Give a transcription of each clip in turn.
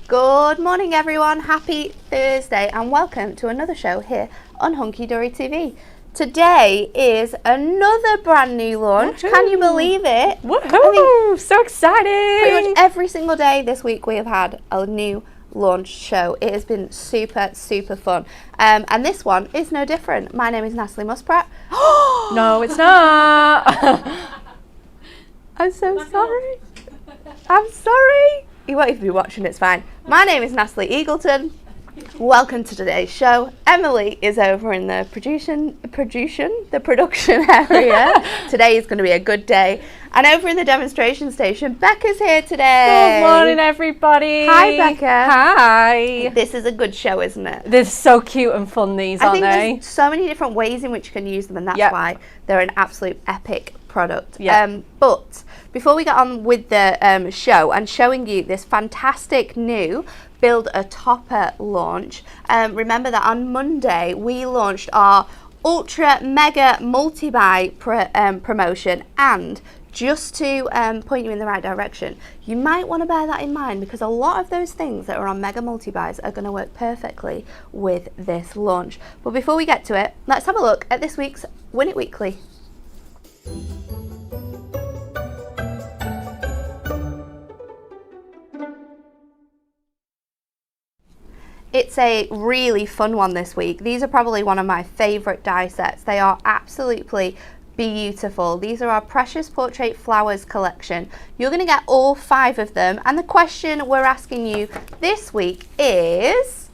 Good morning everyone, happy Thursday and welcome to another show here on Hunky Dory TV. Today is another brand new launch. Woohoo. Can you believe it? Woohoo! So exciting! Pretty much every single day this week we have had a new launch show. It has been super fun. And this one is no different. My name is Natalie Musprat. No, it's not. I'm so sorry. I'm sorry. You won't even be watching, it's fine. My name is Natalie Eagleton. Welcome to today's show. Emily is over in the production area. Today is going to be a good day. And over in the demonstration station, Becca's here today. Good morning, everybody. Hi, Becca. Hi. This is a good show, isn't it? They're so cute and fun, these, aren't I they? think there's so many different ways in which you can use them, and that's why they're an absolute epic product. But before we get on with the show and showing you this fantastic new Build a Topper launch, remember that on Monday we launched our ultra mega multi-buy promotion, and just to point you in the right direction, you might want to bear that in mind because a lot of those things that are on mega multi-buys are going to work perfectly with this launch. But before we get to it, let's have a look at this week's Win It Weekly. It's a really fun one this week. These are probably one of my favourite die sets. They are absolutely beautiful. These are our Precious Portrait Flowers collection. You're going to get all 5 of them, and the question we're asking you this week is,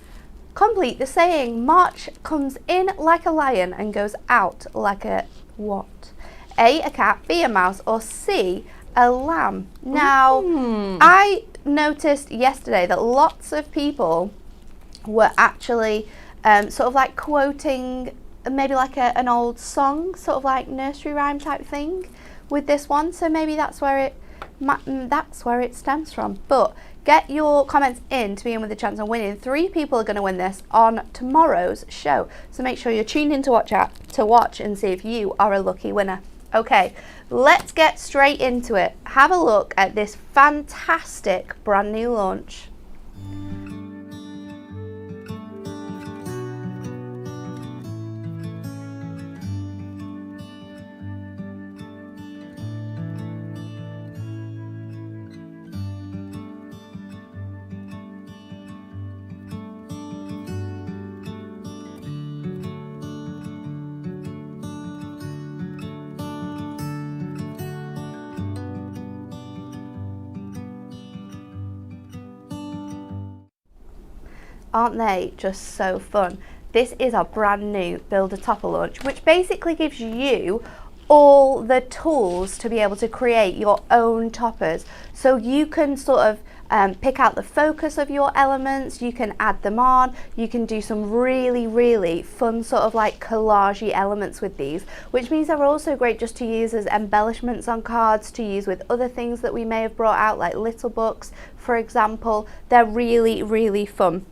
complete the saying. March comes in like a lion and goes out like a what? A cat, B, a mouse, or C, a lamb. Now, I noticed yesterday that lots of people were actually sort of like quoting maybe like an old song, sort of like nursery rhyme type thing with this one. So maybe that's where it stems from. But get your comments in to be in with a chance of winning. 3 people are going to win this on tomorrow's show. So make sure you're tuned in to watch and see if you are a lucky winner. Okay, let's get straight into it. Have a look at this fantastic brand new launch. Aren't they just so fun? This is our brand new Build a Topper launch, which basically gives you all the tools to be able to create your own toppers. So you can sort of pick out the focus of your elements, you can add them on, you can do some really fun sort of like collagey elements with these, which means they're also great just to use as embellishments on cards, to use with other things that we may have brought out, like little books, for example. They're really fun.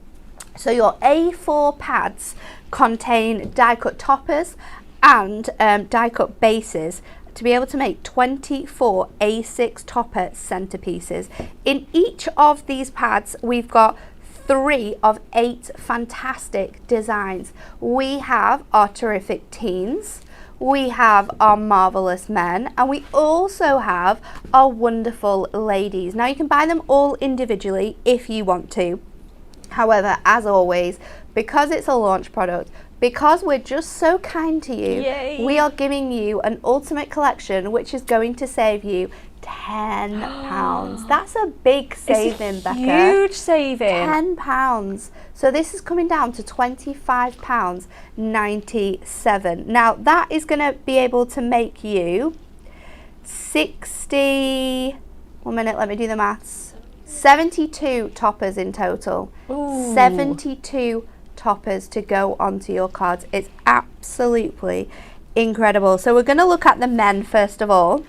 So your A4 pads contain die cut toppers and die cut bases to be able to make 24 A6 topper centerpieces. In each of these pads we've got 3 of 8 fantastic designs. We have our terrific teens, we have our marvelous men, and we also have our wonderful ladies. Now you can buy them all individually if you want to. However, as always, because it's a launch product, because we're just so kind to you, we are giving you an ultimate collection, which is going to save you £10. That's a big saving, Becca. Huge saving. £10. So this is coming down to £25.97. Now that is going to be able to make you 60. 1 minute, let me do the maths. 72 toppers in total. Ooh. 72 toppers to go onto your cards. It's absolutely incredible. So we're going to look at the men first of all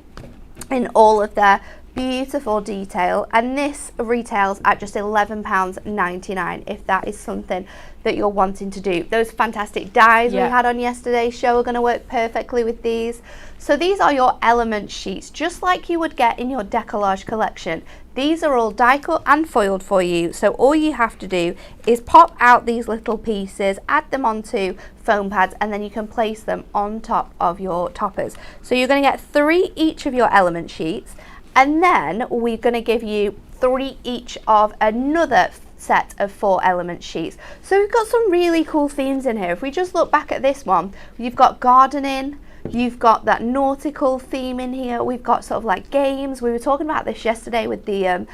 in all of their beautiful detail, and this retails at just £11.99 if that is something that you're wanting to do. Those fantastic dies we had on yesterday's show are going to work perfectly with these. So these are your element sheets, just like you would get in your decollage collection. These are all die cut and foiled for you, so all you have to do is pop out these little pieces, add them onto foam pads, and then you can place them on top of your toppers. So you're going to get 3 each of your element sheets, and then we're going to give you 3 each of another set of 4 element sheets. So we've got some really cool themes in here. If we just look back at this one, you've got gardening, you've got that nautical theme in here, we've got sort of like games. We were talking about this yesterday with the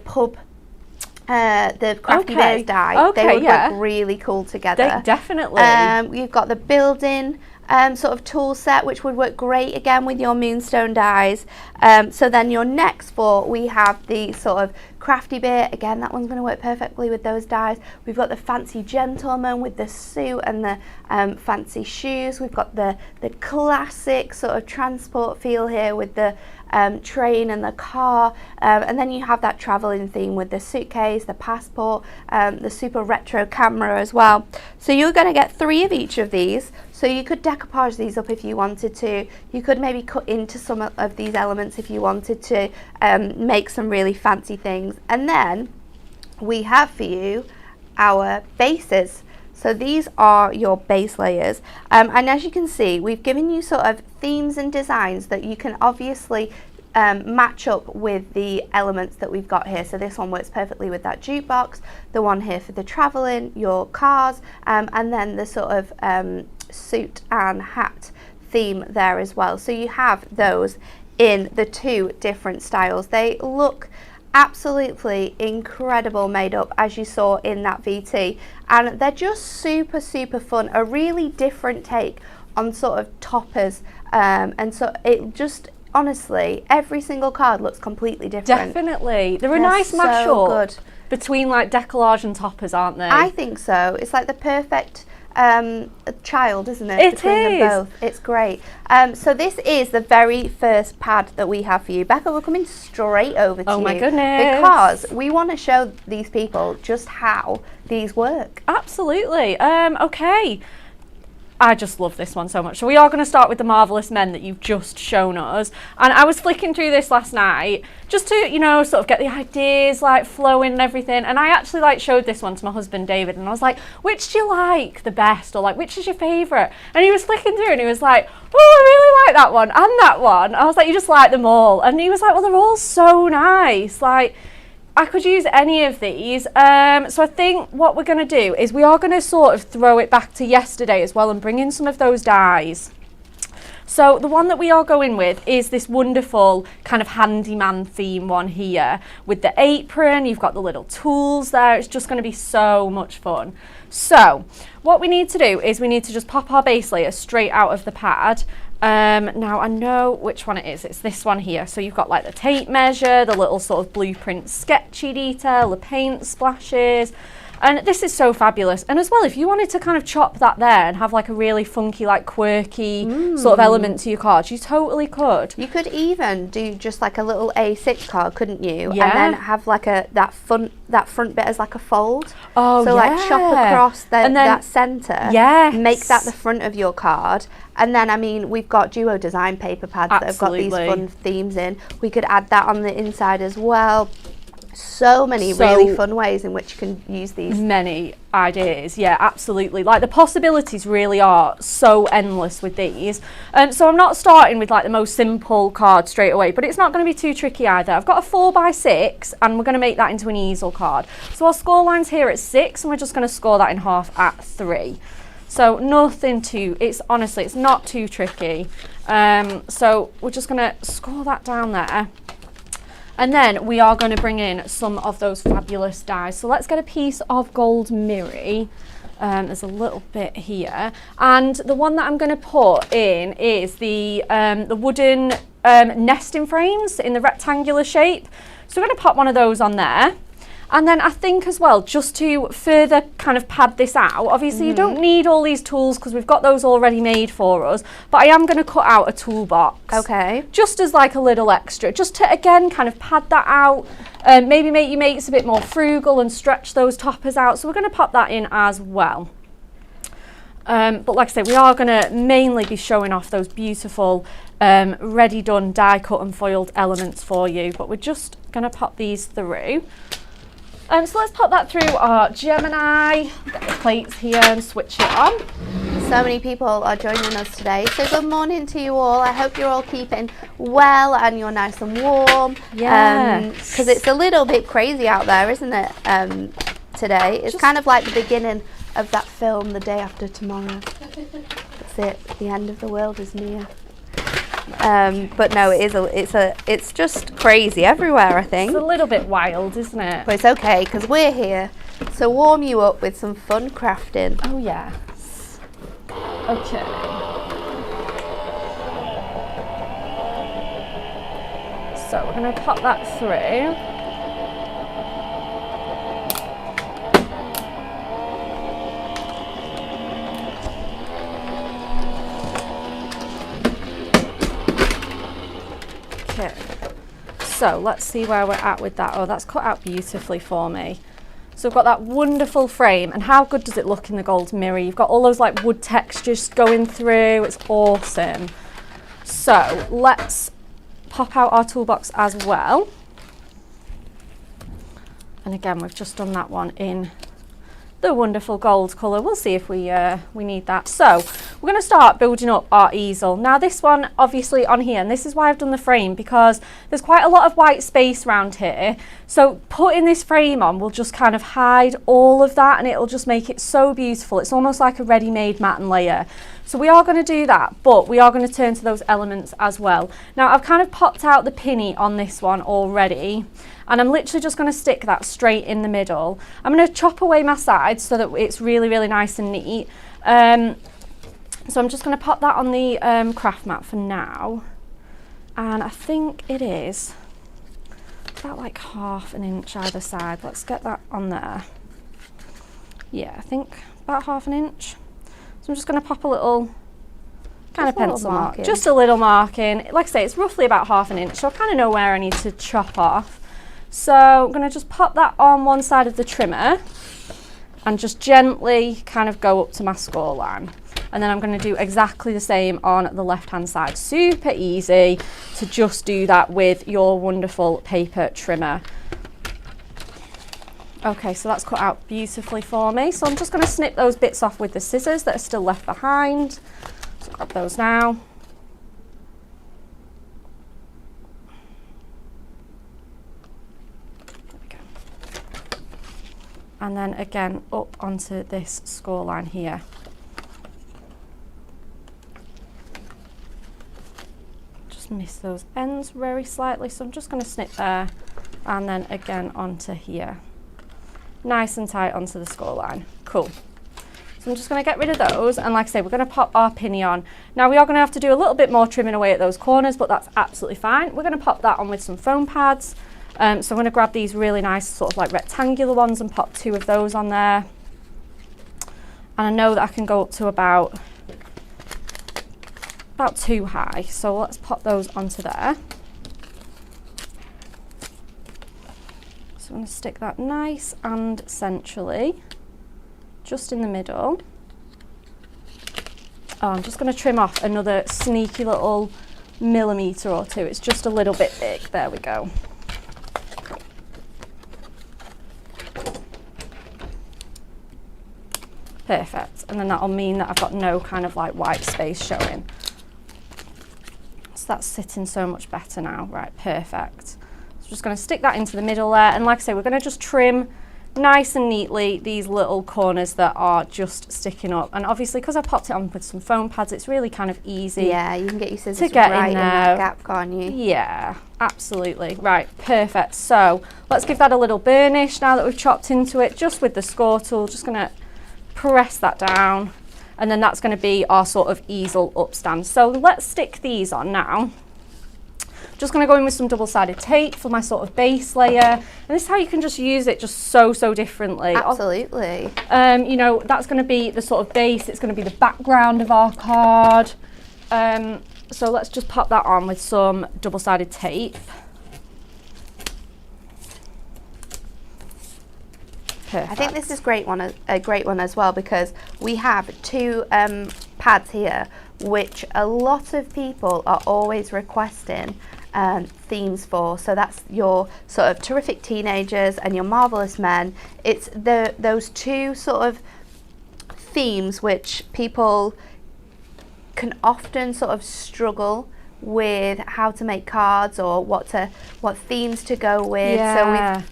pub, the Crafty Bears die. They would look really cool together. Definitely. You've got the building sort of tool set, which would work great again with your moonstone dies. So then your next 4, we have the sort of crafty bit. Again, that one's going to work perfectly with those dies. We've got the fancy gentleman with the suit and the fancy shoes. We've got the classic sort of transport feel here with the train and the car, and then you have that traveling theme with the suitcase, the passport, the super retro camera as well. So you're going to get 3 of each of these. So you could decoupage these up if you wanted to. You could maybe cut into some of these elements if you wanted to make some really fancy things. And then we have for you our bases. So these are your base layers, and as you can see, we've given you sort of themes and designs that you can obviously match up with the elements that we've got here. So this one works perfectly with that jukebox, the one here for the traveling, your cars, and then the sort of suit and hat theme there as well. So you have those in the 2 different styles. They look absolutely incredible made up, as you saw in that VT, and they're just super fun, a really different take on sort of toppers, and so it just honestly, every single card looks completely different. Definitely. They're a nice mashup between like decollage and toppers, aren't they? I think so. It's like the perfect child, isn't it? It between is. Them both. It's great. So this is the very first pad that we have for you. Becca, we're coming straight over to you. Oh my goodness. Because we want to show these people just how these work. Absolutely. Okay. I just love this one so much. So we are going to start with the Marvellous Men that you've just shown us. And I was flicking through this last night just to, you know, sort of get the ideas like flowing and everything. And I actually like showed this one to my husband David, and I was like, which do you like the best, or like which is your favourite? And he was flicking through and he was like, oh, I really like that one and that one. I was like, you just like them all? And he was like, well, they're all so nice. Like, I could use any of these. So I think what we're going to do is we are going to sort of throw it back to yesterday as well and bring in some of those dies. So the one that we are going with is this wonderful kind of handyman theme one here with the apron. You've got the little tools there. It's just going to be so much fun. So what we need to do is we need to just pop our base layer straight out of the pad. Now I know which one it is. It's this one here. So you've got like the tape measure, the little sort of blueprint sketchy detail, the paint splashes, and this is so fabulous. And as well, if you wanted to kind of chop that there and have like a really funky, like quirky sort of element to your cards, you totally could. You could even do just like a little A6 card, couldn't you? Yeah. And then have like that front bit as like a fold. Oh, so yeah. like chop across that centre. Yes. Make that the front of your card. And then, I mean, we've got duo design paper pads that have got these fun themes in. We could add that on the inside as well. So many really fun ways in which you can use these. Many ideas, yeah, absolutely. Like the possibilities really are so endless with these. So I'm not starting with like the most simple card straight away, but it's not going to be too tricky either. I've got a 4x6 and we're going to make that into an easel card. So our score line's here at 6 and we're just going to score that in half at 3. So nothing too, it's not too tricky. So we're just going to score that down there. And then we are going to bring in some of those fabulous dies. So let's get a piece of gold mirror. There's a little bit here. And the one that I'm going to put in is the wooden nesting frames in the rectangular shape. So we're going to pop one of those on there. And then I think as well, just to further kind of pad this out, obviously you don't need all these tools because we've got those already made for us, but I am going to cut out a toolbox. Okay. Just as like a little extra, just to again kind of pad that out, maybe make your mates a bit more frugal and stretch those toppers out. So we're going to pop that in as well. But like I say, we are going to mainly be showing off those beautiful ready done die cut and foiled elements for you, but we're just going to pop these through. So let's pop that through our Gemini, get the plates here and switch it on. So many people are joining us today, so good morning to you all. I hope you're all keeping well and you're nice and warm. Yeah. Because it's a little bit crazy out there, isn't it, today? It's kind of like the beginning of that film, The Day After Tomorrow. That's it, the end of the world is near. But no, it's just crazy everywhere, I think. It's a little bit wild, isn't it? But it's okay, because we're here to warm you up with some fun crafting. Oh yeah. Okay. So we're going to pop that through. Okay. So let's see where we're at with that. Oh, that's cut out beautifully for me. So we've got that wonderful frame, and how good does it look in the gold mirror? You've got all those like wood textures going through. It's awesome. So let's pop out our toolbox as well. And again, we've just done that one in the wonderful gold colour. We'll see if we need that. So we're going to start building up our easel. Now this one obviously on here, and this is why I've done the frame, because there's quite a lot of white space around here. So putting this frame on will just kind of hide all of that, and it'll just make it so beautiful. It's almost like a ready-made mat and layer. So we are going to do that, but we are going to turn to those elements as well. Now I've kind of popped out the pinny on this one already, and I'm literally just going to stick that straight in the middle. I'm going to chop away my sides so that it's really, really nice and neat. So I'm just going to pop that on the craft mat for now. And I think it is about like 1/2 inch either side. Let's get that on there. Yeah, I think about 1/2 inch. So I'm just going to pop a little kind of pencil mark, just a little marking. Like I say, it's roughly about 1/2 inch, so I kind of know where I need to chop off. So I'm going to just pop that on one side of the trimmer and just gently kind of go up to my score line. And then I'm going to do exactly the same on the left hand side. Super easy to just do that with your wonderful paper trimmer. Okay, so that's cut out beautifully for me. So I'm just going to snip those bits off with the scissors that are still left behind. So grab those now. And then again up onto this score line here. Just miss those ends very slightly, so I'm just going to snip there and then again onto here. Nice and tight onto the score line. Cool. So I'm just going to get rid of those, and like I say, we're going to pop our pinny on. Now we are going to have to do a little bit more trimming away at those corners, but that's absolutely fine. We're going to pop that on with some foam pads. So I'm going to grab these really nice sort of like rectangular ones and pop 2 of those on there. And I know that I can go up to about 2 high. So let's pop those onto there. So I'm going to stick that nice and centrally, just in the middle. Oh, I'm just going to trim off another sneaky little millimetre or 2. It's just a little bit big. There we go. Perfect, and then that'll mean that I've got no kind of like white space showing. So that's sitting so much better now. Right, perfect. So just going to stick that into the middle there, and like I say, we're going to just trim nice and neatly these little corners that are just sticking up. And obviously, because I popped it on with some foam pads, it's really kind of easy. Yeah, you can get your scissors to get right in that gap, can't you? Yeah, absolutely. Right, perfect. So let's give that a little burnish now that we've chopped into it, just with the score tool. Just going to press that down, and then that's going to be our sort of easel upstand. So let's stick these on now. Just going to go in with some double-sided tape for my sort of base layer. And this is how you can just use it just so differently. Absolutely. You know, that's going to be the sort of base. It's going to be the background of our card. So let's just pop that on with some double-sided tape. Perfect. I think this is a great one as well, because we have two pads here, which a lot of people are always requesting themes for. So that's your sort of terrific teenagers and your marvelous men. It's those two sort of themes which people can often sort of struggle with how to make cards or what themes to go with. Yeah. So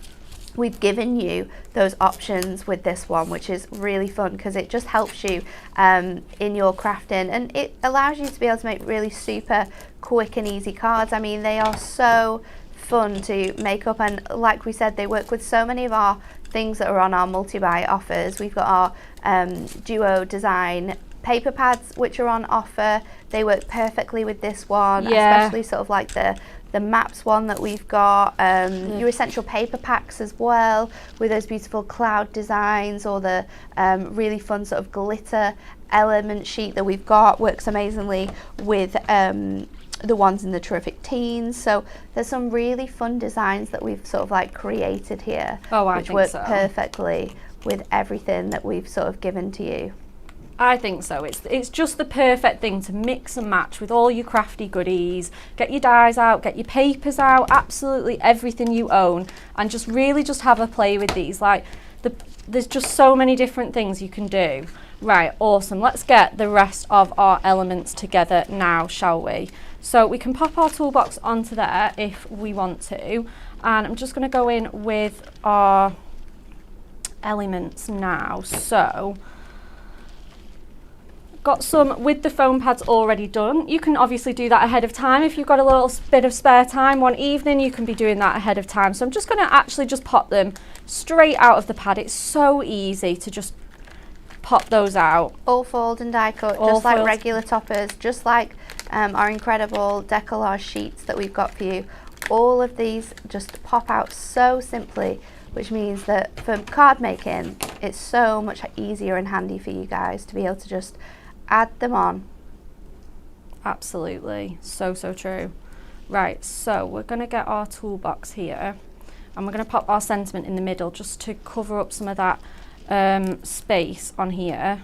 we've given you those options with this one, which is really fun because it just helps you in your crafting, and it allows you to be able to make really super quick and easy cards. I mean, they are so fun to make up, and like we said, they work with so many of our things that are on our multi-buy offers. We've got our duo design paper pads which are on offer. They work perfectly with this one, especially sort of like the maps one that we've got, your essential paper packs as well, with those beautiful cloud designs, or the really fun sort of glitter element sheet that we've got works amazingly with the ones in the terrific teens. So there's some really fun designs that we've sort of like created here, which work perfectly with everything that we've sort of given to you. I think so. It's just the perfect thing to mix and match with all your crafty goodies. Get your dies out, get your papers out, absolutely everything you own, and just really just have a play with these. Like, there's just so many different things you can do. Right, awesome. Let's get the rest of our elements together now, shall we? So we can pop our toolbox onto there if we want to, and I'm just going to go in with our elements now. So got some with the foam pads already done. You can obviously do that ahead of time. If you've got a little bit of spare time one evening, you can be doing that ahead of time. So I'm just going to actually just pop them straight out of the pad. It's so easy to just pop those out. All fold and die cut, just like regular toppers, just like our incredible decollage sheets that we've got for you. All of these just pop out so simply, which means that for card making, it's so much easier and handy for you guys to be able to just add them on. Absolutely, so true. Right, so we're going to get our toolbox here, and we're going to pop our sentiment in the middle just to cover up some of that space on here.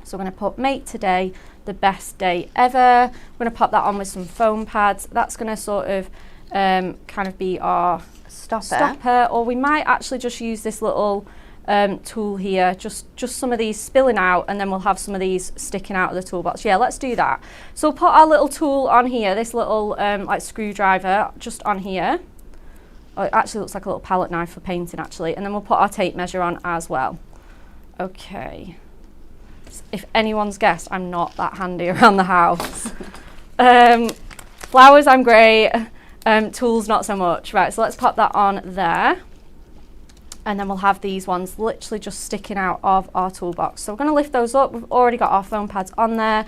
So we're going to put make today the best day ever. We're going to pop that on with some foam pads. That's going to sort of kind of be our stopper, or we might actually just use this little tool here, just some of these spilling out, and then we'll have some of these sticking out of the toolbox. Yeah, let's do that. So we'll put our little tool on here, this little like screwdriver just on here. Oh, it actually looks like a little palette knife for painting actually, and then we'll put our tape measure on as well. Okay, if anyone's guessed, I'm not that handy around the house. Flowers I'm great, tools not so much. Right, so let's pop that on there. And then we'll have these ones literally just sticking out of our toolbox. So we're going to lift those up. We've already got our foam pads on there,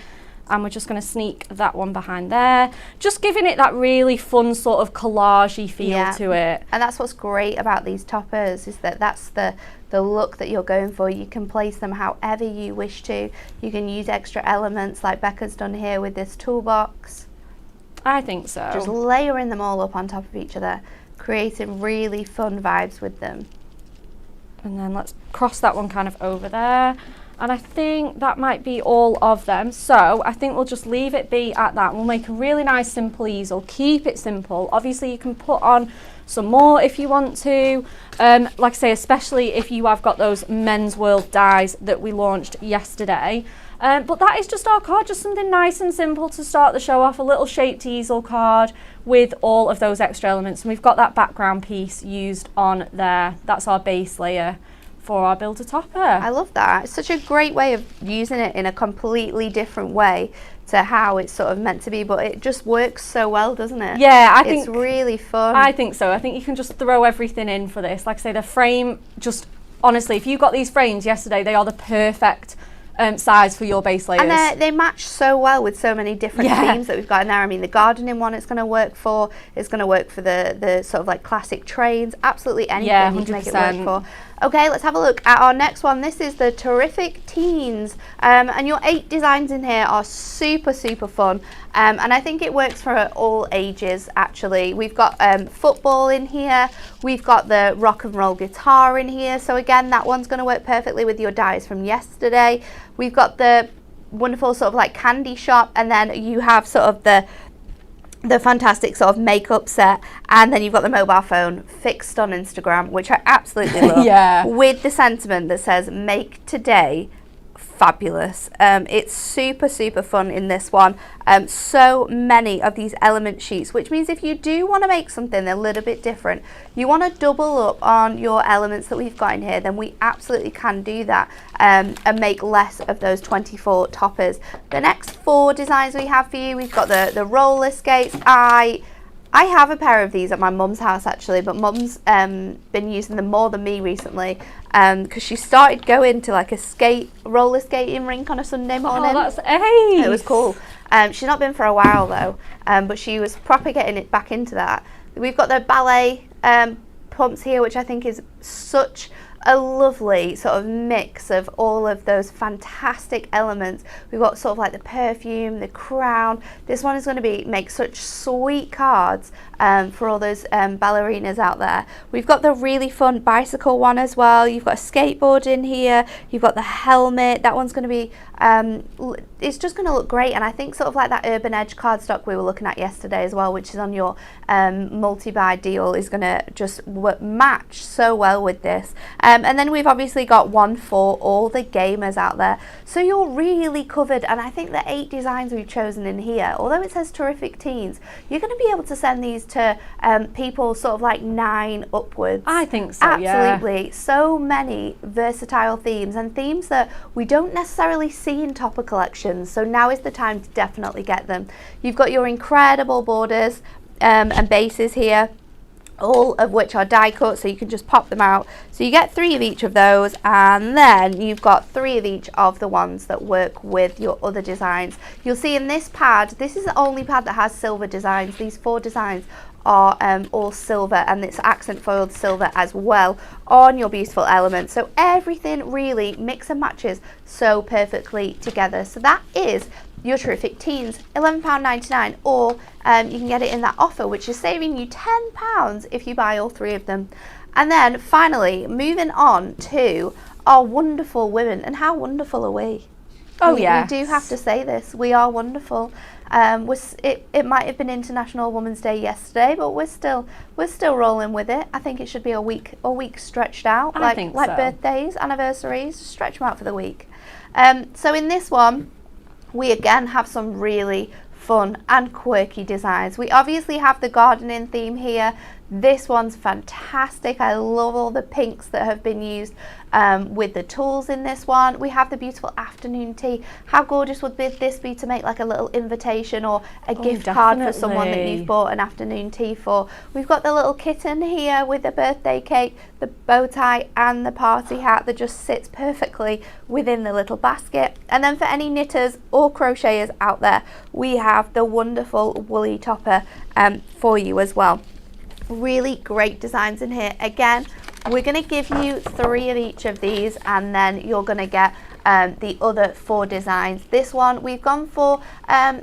and we're just going to sneak that one behind there, just giving it that really fun sort of collagey feel to it. And that's what's great about these toppers, is that that's the look that you're going for. You can place them however you wish to. You can use extra elements like Becca's done here with this toolbox. I think so. Just layering them all up on top of each other, creating really fun vibes with them. And then let's cross that one kind of over there. And I think that might be all of them. So I think we'll just leave it be at that. We'll make a really nice simple easel, keep it simple. Obviously you can put on some more if you want to. Like I say, especially if you have got those Men's World dies that we launched yesterday. But that is just our card, just something nice and simple to start the show off, a little shaped easel card with all of those extra elements. And we've got that background piece used on there. That's our base layer for our builder topper. I love that. It's such a great way of using it in a completely different way to how it's sort of meant to be, but it just works so well, doesn't it? Yeah, I think it's really fun. I think so. I think you can just throw everything in for this. Like I say, the frame, just honestly, if you got these frames yesterday, they are the perfect size for your base layers. And they match so well with so many different themes that we've got in there. I mean, the gardening one it's going to work for. It's going to work for the sort of like classic trains. Absolutely anything you can make it work for. Okay, let's have a look at our next one. This is the Terrific Teens. And your 8 designs in here are super, super fun. And I think it works for all ages, actually. We've got football in here. We've got the rock and roll guitar in here. So again, that one's going to work perfectly with your dies from yesterday. We've got the wonderful sort of like candy shop. And then you have sort of the fantastic sort of makeup set, and then you've got the mobile phone fixed on Instagram, which I absolutely love. With the sentiment that says make today fabulous. It's super, super fun in this one. So many of these element sheets, which means if you do want to make something a little bit different, you want to double up on your elements that we've got in here, then we absolutely can do that, and make less of those 24 toppers. The next 4 designs we have for you, we've got the roller skates. I have a pair of these at my mum's house actually, but mum's been using them more than me recently, because she started going to like a roller skating rink on a Sunday morning. Oh, that's ace. It was cool. She's not been for a while though, but she was proper getting it back into that. We've got the ballet pumps here, which I think is such a lovely sort of mix of all of those fantastic elements. We've got sort of like the perfume, the crown. This one is going to make such sweet cards for all those ballerinas out there. We've got the really fun bicycle one as well. You've got a skateboard in here. You've got the helmet. That one's going to be, it's just going to look great. And I think sort of like that Urban Edge cardstock we were looking at yesterday as well, which is on your multi-buy deal, is going to just match so well with this. And then we've obviously got one for all the gamers out there. So you're really covered. And I think the 8 designs we've chosen in here, although it says Terrific Teens, you're going to be able to send these to people sort of like 9 upwards. I think so, absolutely. So many versatile themes, and themes that we don't necessarily see in topper collections. So now is the time to definitely get them. You've got your incredible borders and bases here, all of which are die cut, so you can just pop them out. So you get 3 of each of those, and then you've got 3 of each of the ones that work with your other designs. You'll see in this pad, this is the only pad that has silver designs. These 4 designs are all silver, and it's accent foiled silver as well on your beautiful elements. So everything really mix and matches so perfectly together. So that is your Terrific Teens, £11.99, or you can get it in that offer, which is saving you £10 if you buy all 3 of them. And then finally, moving on to our wonderful women. And how wonderful are we? Oh, We do have to say this. We are wonderful. It might have been International Women's Day yesterday, but we're still rolling with it. I think it should be a week stretched out, like birthdays, anniversaries. Stretch them out for the week. So in this one, we again have some really fun and quirky designs. We obviously have the gardening theme here. This one's fantastic. I love all the pinks that have been used with the tools in this one. We have the beautiful afternoon tea. How gorgeous would this be to make like a little invitation or a gift card for someone that you've bought an afternoon tea for? We've got the little kitten here with the birthday cake, the bow tie and the party hat that just sits perfectly within the little basket. And then for any knitters or crocheters out there, we have the wonderful woolly topper for you as well. Really great designs in here. Again, we're going to give you 3 of each of these, and then you're going to get the other 4 designs. This one, we've gone for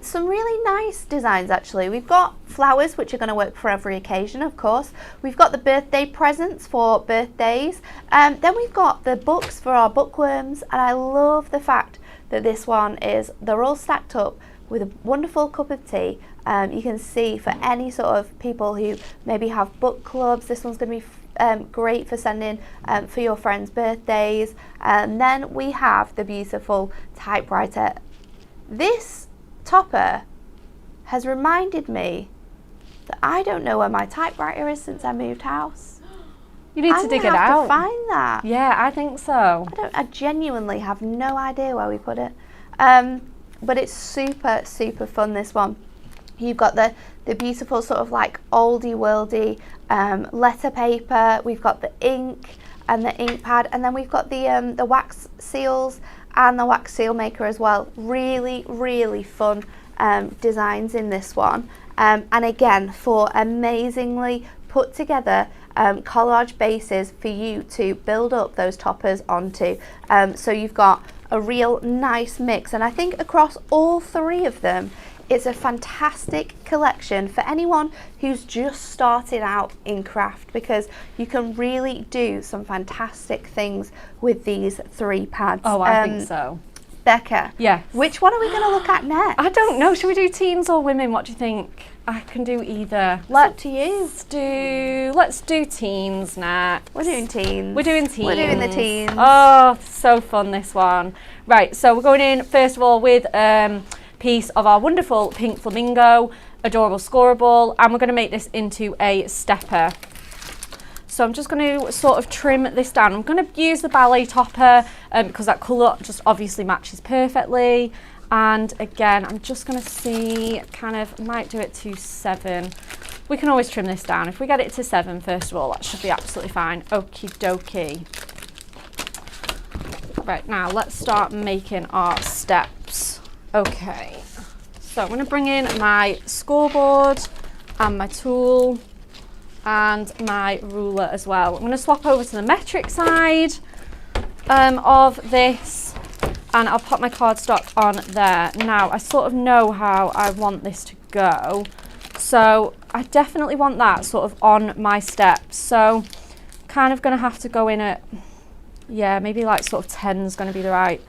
some really nice designs actually. We've got flowers, which are going to work for every occasion, of course. We've got the birthday presents for birthdays. Then we've got the books for our bookworms, and I love the fact that this one they're all stacked up with a wonderful cup of tea. You can see for any sort of people who maybe have book clubs, this one's going to be great for sending for your friends' birthdays. And then we have the beautiful typewriter. This topper has reminded me that I don't know where my typewriter is since I moved house. You need to dig it out. I have to find that. Yeah, I think so. I genuinely have no idea where we put it. But it's super, super fun, this one. You've got the beautiful sort of like oldie worldy letter paper. We've got the ink and the ink pad, and then we've got the wax seals and the wax seal maker as well. Really, really fun designs in this one. And again, for amazingly put together collage bases for you to build up those toppers onto. So you've got a real nice mix, and I think across all three of them, it's a fantastic collection for anyone who's just starting out in craft, because you can really do some fantastic things with these 3 pads. Oh, I think so. Becca, yes. Which one are we going to look at next? I don't know. Should we do teens or women? What do you think? I can do either. Up to you. Let's do teens next. We're doing teens. We're doing teens. We're doing the teens. Oh, so fun, this one. Right, so we're going in first of all with piece of our wonderful pink flamingo, adorable scoreable, and we're going to make this into a stepper. So I'm just going to sort of trim this down. I'm going to use the ballet topper because that colour just obviously matches perfectly. And again, I'm just going to see, kind of might do it to 7. We can always trim this down. If we get it to 7, first of all, that should be absolutely fine. Okie dokie. Right, now let's start making our steps. Okay, so I'm going to bring in my scoreboard and my tool and my ruler as well. I'm going to swap over to the metric side of this, and I'll pop my cardstock on there. Now, I sort of know how I want this to go, so I definitely want that sort of on my steps. So kind of going to have to go in at, yeah, maybe like sort of 10 is going to be the right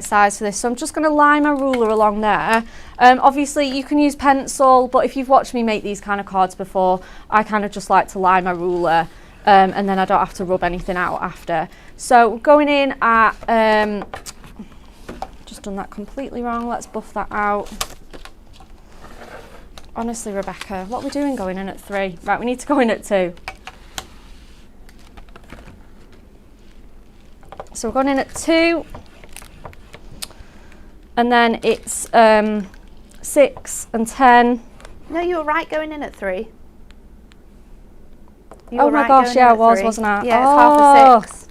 size for this. So I'm just going to line my ruler along there. Obviously you can use pencil, but if you've watched me make these kind of cards before, I kind of just like to line my ruler and then I don't have to rub anything out after. So going in at, just done that completely wrong, let's buff that out. Honestly, Rebecca, what are we doing going in at 3? Right, we need to go in at 2. So we're going in at 2. And then it's 6 and 10. No, you were right going in at 3. Oh my gosh, yeah, I was, wasn't I? Yeah, it's half a 6.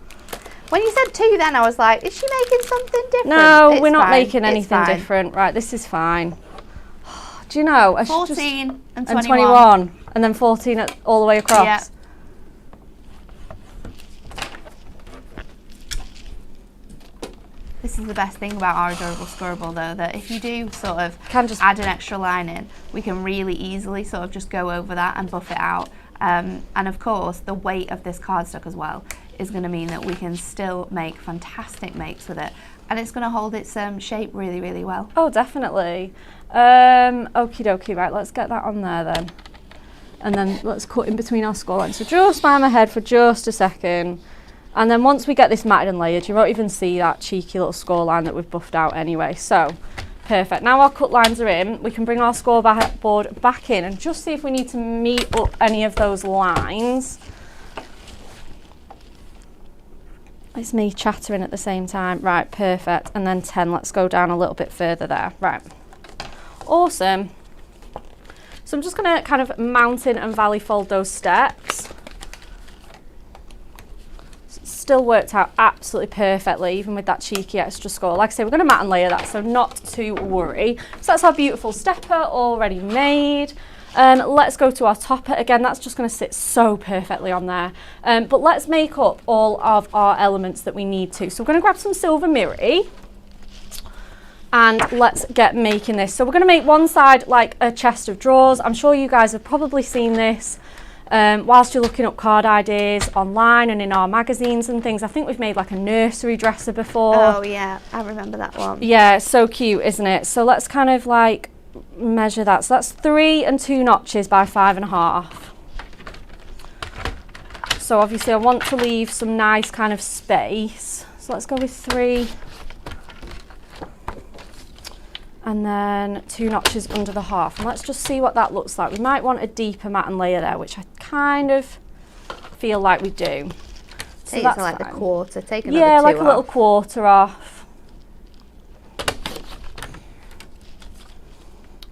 When you said 2 then, I was like, is she making something different? No, we're not making anything different. Right, this is fine. Do you know, I 14 and 21. And then 14 all the way across. Yeah. This is the best thing about our adorable scoreable though, that if you do sort of add an extra line in, we can really easily sort of just go over that and buff it out. And of course, the weight of this cardstock as well is going to mean that we can still make fantastic makes with it. And it's going to hold its shape really, really well. Oh, definitely. Okie dokie, right, let's get that on there then. And then let's cut in between our score lines. So just by my head for just a second. And then once we get this matted and layered, you won't even see that cheeky little score line that we've buffed out anyway. So, perfect. Now our cut lines are in, we can bring our scoreboard back in and just see if we need to meet up any of those lines. It's me chattering at the same time. Right, perfect. And then 10, let's go down a little bit further there. Right, awesome. So I'm just gonna kind of mountain and valley fold those steps. Still worked out absolutely perfectly, even with that cheeky extra score. Like I say, we're going to mat and layer that, so not to worry. So that's our beautiful stepper already made. Let's go to our topper. Again, that's just going to sit so perfectly on there. But let's make up all of our elements that we need to. So we're going to grab some silver mirror and let's get making this. So we're going to make one side like a chest of drawers. I'm sure you guys have probably seen this. Whilst you're looking up card ideas online and in our magazines and things. I think we've made like a nursery dresser before. Oh yeah, I remember that one. Yeah, it's so cute, isn't it? So let's kind of like measure that. So that's 3 and 2 notches by 5.5. So obviously I want to leave some nice kind of space. So let's go with 3. And then 2 notches under the half. And let's just see what that looks like. We might want a deeper mat and layer there, which I kind of feel like we do. So that's like fine. The quarter, take another 2 Yeah, like off. A little quarter off.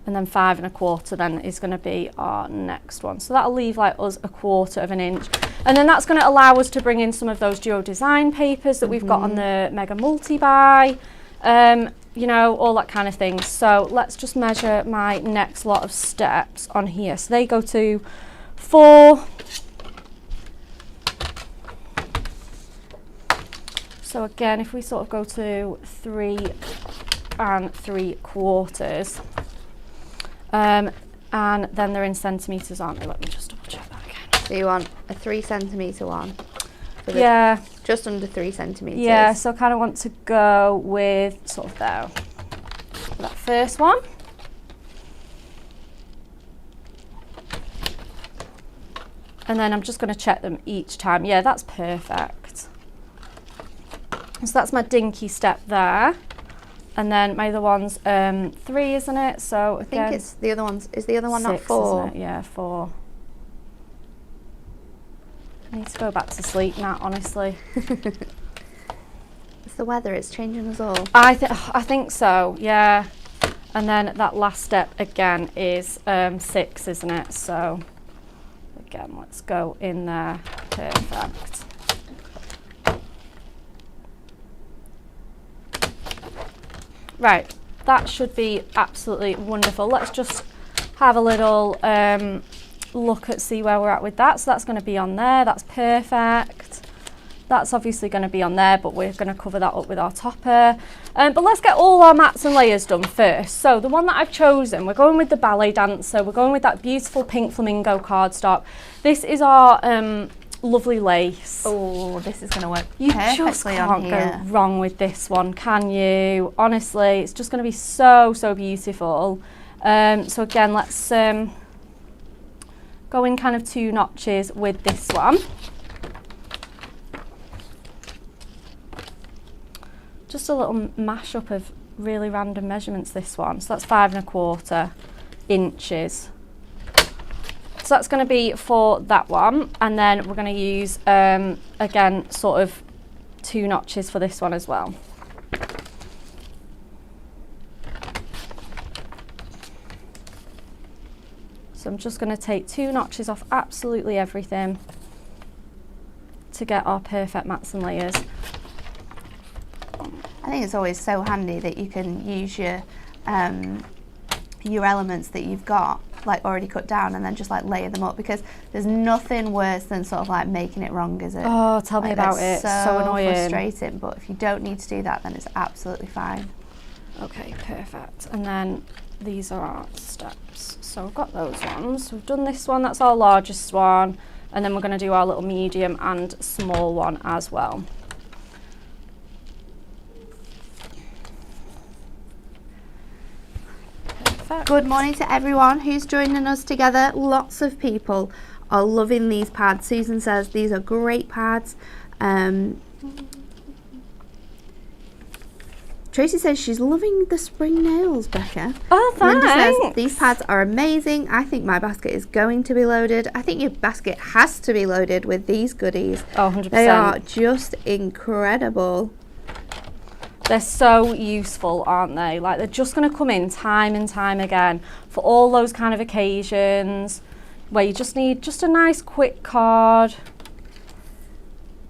And then 5 1/4 then is going to be our next one. So that'll leave like us 1/4 of an inch. And then that's going to allow us to bring in some of those duo design papers that we've got on the Mega Multi-Buy, you know, all that kind of thing. So let's just measure my next lot of steps on here. So they go to 4. So again, if we sort of go to 3 3/4, and then they're in centimetres, aren't they? Let me just double check that again. So you want a 3 centimetre one? Yeah. Just under 3 centimetres. Yeah, so I kind of want to go with sort of there. That first one. And then I'm just going to check them each time. Yeah, that's perfect. So that's my dinky step there. And then my other one's 3, isn't it? So again, I think it's the other one's, is the other one 6, not 4? isn't it? Yeah, 4. I need to go back to sleep now, honestly. It's the weather, it's changing us all. I think so, yeah. And then that last step again is 6, isn't it? So again, let's go in there. Perfect. Right, that should be absolutely wonderful. Let's just have a little look at, see where we're at with that. So that's going to be on there. That's perfect. That's obviously going to be on there, but we're going to cover that up with our topper. But let's get all our mats and layers done first. So the one that I've chosen, we're going with the ballet dancer. We're going with that beautiful pink flamingo cardstock. This is our lovely lace. Oh, this is going to work You perfectly just on can't here. go wrong with this one, can you? Honestly, it's just going to be so, so beautiful. So again, let's go in kind of 2 notches with this one. Just a little mashup of really random measurements, this one. So that's 5 1/4 inches. So that's going to be for that one. And then we're going to use, again, sort of 2 notches for this one as well. So I'm just going to take 2 notches off absolutely everything to get our perfect mats and layers. I think it's always so handy that you can use your elements that you've got like already cut down and then just like layer them up, because there's nothing worse than sort of like making it wrong, is it? Oh, tell me about it. So annoying. Frustrating, but if you don't need to do that, then it's absolutely fine. Okay, perfect. And then these are our steps. So we've got those ones. So we've done this one, that's our largest one. And then we're going to do our little medium and small one as well. Perfect. Good morning to everyone who's joining us together. Lots of people are loving these pads. Susan says these are great pads. Tracy says she's loving the spring nails, Becca. Oh, thanks. Linda says these pads are amazing. I think my basket is going to be loaded. I think your basket has to be loaded with these goodies. Oh, 100%. They are just incredible. They're so useful, aren't they? Like, they're just going to come in time and time again for all those kind of occasions where you just need just a nice quick card.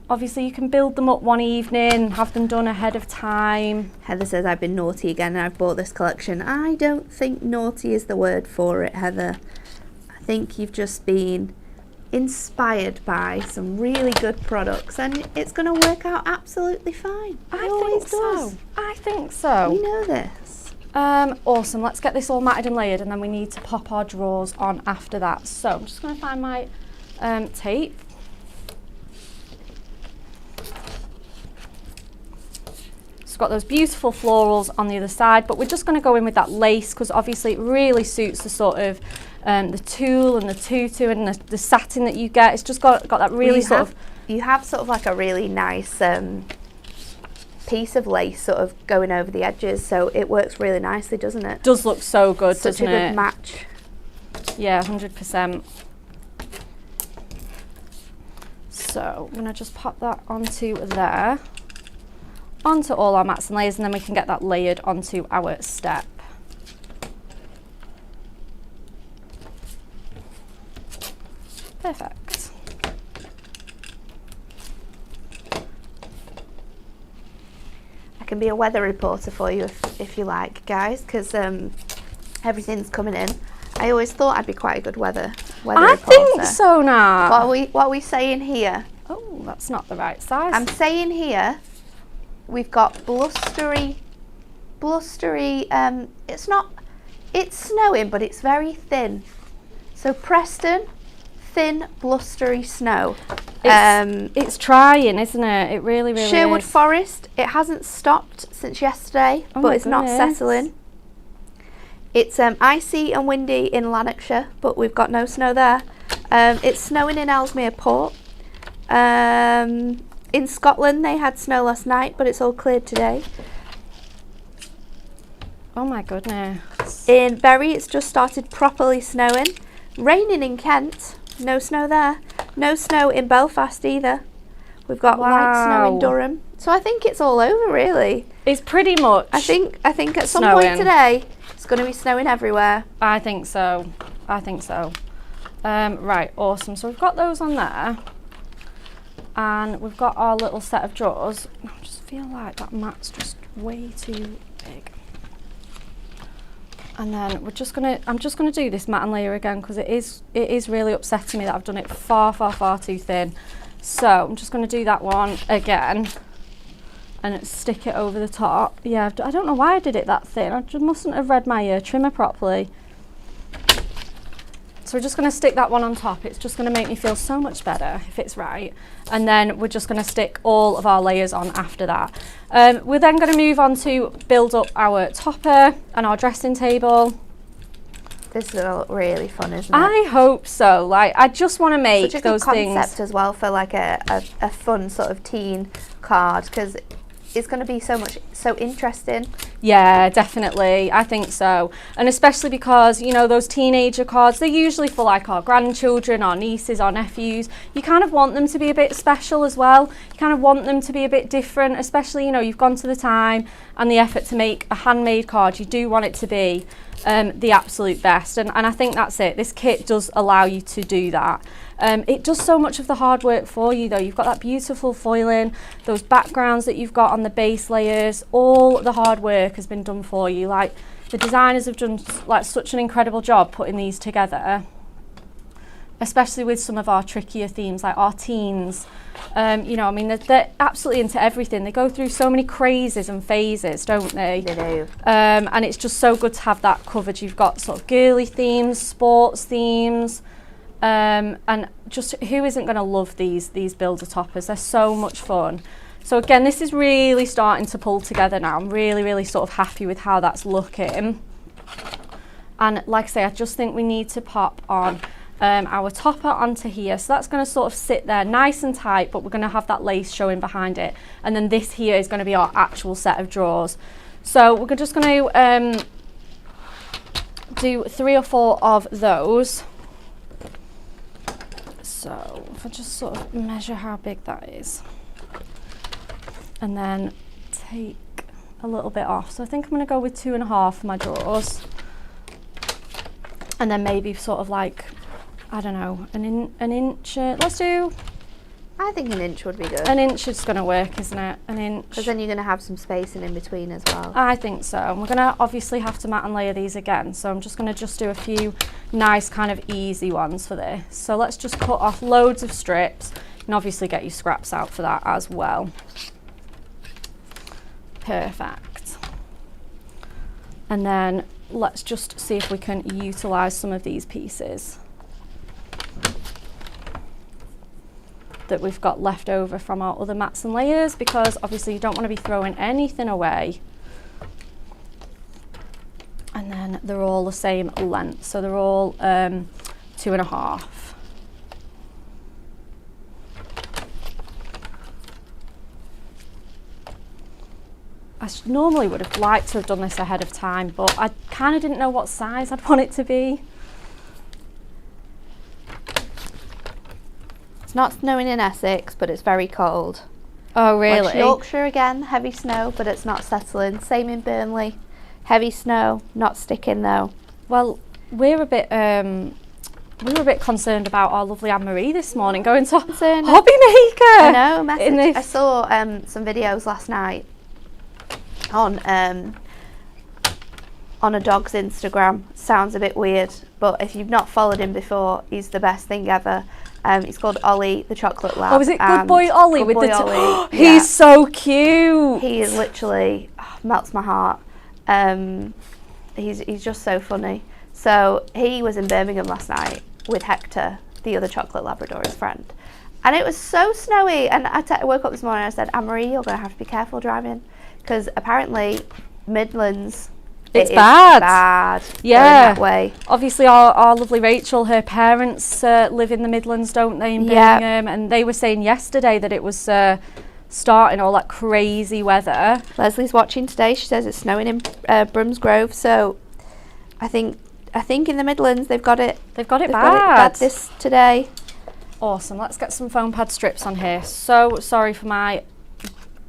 Obviously, you can build them up one evening, have them done ahead of time. Heather says I've been naughty again and I've bought this collection. I don't think naughty is the word for it, Heather. I think you've just been inspired by some really good products and it's going to work out absolutely fine. I think so. I think so. We know this. Awesome. Let's get this all matted and layered, and then we need to pop our drawers on after that. So I'm just going to find my tape. It's got those beautiful florals on the other side, but we're just going to go in with that lace because obviously it really suits the sort of the tulle and the tutu and the satin that you get. It's just got that really You have sort of like a really nice piece of lace sort of going over the edges, so it works really nicely, doesn't it? Does look so good, Such doesn't it? Such a good match. Yeah, 100%. So I'm going to just pop that onto there, onto all our mats and layers, and then we can get that layered onto our step. Perfect. can be a weather reporter for you if you like, guys, because everything's coming in. I always thought I'd be quite a good weather reporter. I think so now. What are we saying here? Oh, that's not the right size. I'm saying here we've got blustery. It's snowing, but it's very thin. So Preston, thin, blustery snow. It's trying, isn't it? It really, really Sherwood is. Forest, it hasn't stopped since yesterday, Oh but my it's not goodness. settling. It's icy and windy in Lanarkshire, but we've got no snow there. It's snowing in Ellesmere Port. In Scotland, they had snow last night, but it's all cleared today. Oh my goodness. In Bury, it's just started properly snowing. Raining in Kent, no snow there. No snow in Belfast either. We've got light snow in Wow. Durham. So I think it's all over, really. It's pretty much. I think at some snowing. point today, it's going to be snowing everywhere. I think so. Right, awesome. So we've got those on there. And we've got our little set of drawers. I just feel like that mat's just way too big. And then I'm just gonna do this mat and layer again because it is really upsetting me that I've done it far too thin. So I'm just gonna do that one again and stick it over the top. Yeah, I don't know why I did it that thin. I just mustn't have read my trimmer properly. So we're just going to stick that one on top. It's just going to make me feel so much better if it's right. And then we're just going to stick all of our layers on after that. We're then going to move on to build up our topper and our dressing table. This is going to look really fun, isn't it? I hope so. Like, I just want to make Such a those good things. concept as well for like a fun sort of teen card, because it's going to be so interesting. Yeah, definitely. I think so. And especially because, you know, those teenager cards, they're usually for like our grandchildren, our nieces, our nephews. You kind of want them to be a bit special as well. You kind of want them to be a bit different, especially, you know, you've gone to the time and the effort to make a handmade card. You do want it to be the absolute best. And I think that's it. This kit does allow you to do that. It does so much of the hard work for you though. You've got that beautiful foiling, those backgrounds that you've got on the base layers, all the hard work has been done for you. Like, the designers have done like such an incredible job putting these together, especially with some of our trickier themes like our teens. You know, I mean, they're absolutely into everything. They go through so many crazes and phases, don't they? They do. And it's just so good to have that covered. You've got sort of girly themes, sports themes, and just who isn't going to love these builder toppers? They're so much fun. So again, this is really starting to pull together now. I'm really sort of happy with how that's looking. And like I say, I just think we need to pop on our topper onto here. So that's going to sort of sit there nice and tight, but we're going to have that lace showing behind it. And then this here is going to be our actual set of drawers. So we're just going to do 3 or 4 of those. So if I just sort of measure how big that is. And then take a little bit off. So I think I'm going to go with 2.5 for my drawers. And then maybe sort of like, I don't know, an inch. Let's do. I think an inch would be good. An inch is going to work, isn't it? An inch. Because then you're going to have some spacing in between as well. I think so. And we're going to obviously have to mat and layer these again. So I'm just going to do a few nice kind of easy ones for this. So let's just cut off loads of strips and obviously get your scraps out for that as well. Perfect. And then let's just see if we can utilise some of these pieces that we've got left over from our other mats and layers, because obviously you don't want to be throwing anything away. And then they're all the same length, so they're all 2.5. I normally would have liked to have done this ahead of time, but I kind of didn't know what size I'd want it to be. It's not snowing in Essex, but it's very cold. Oh, really? West Yorkshire again, heavy snow, but it's not settling. Same in Burnley, heavy snow, not sticking though. Well, we were a bit concerned about our lovely Anne-Marie this morning going to Hobby Maker. I know, I saw some videos last night on a dog's Instagram. Sounds a bit weird, but if you've not followed him before, he's the best thing ever. He's called Ollie the Chocolate Lab. Oh, is it Good Boy Ollie Good with Boy the Ollie. He's so cute. He is literally melts my heart. He's just so funny. So he was in Birmingham last night with Hector, the other chocolate Labrador, his friend. And it was so snowy, and I woke up this morning and I said, Anne-Marie, you're going to have to be careful driving, because apparently Midlands, it's bad. Yeah. That way. Obviously, our lovely Rachel, her parents live in the Midlands, don't they, in Birmingham? And they were saying yesterday that it was starting all that crazy weather. Leslie's watching today. She says it's snowing in Bromsgrove. So I think in the Midlands they've got it. They've got it bad. This today. Awesome. Let's get some foam pad strips on here. So sorry for my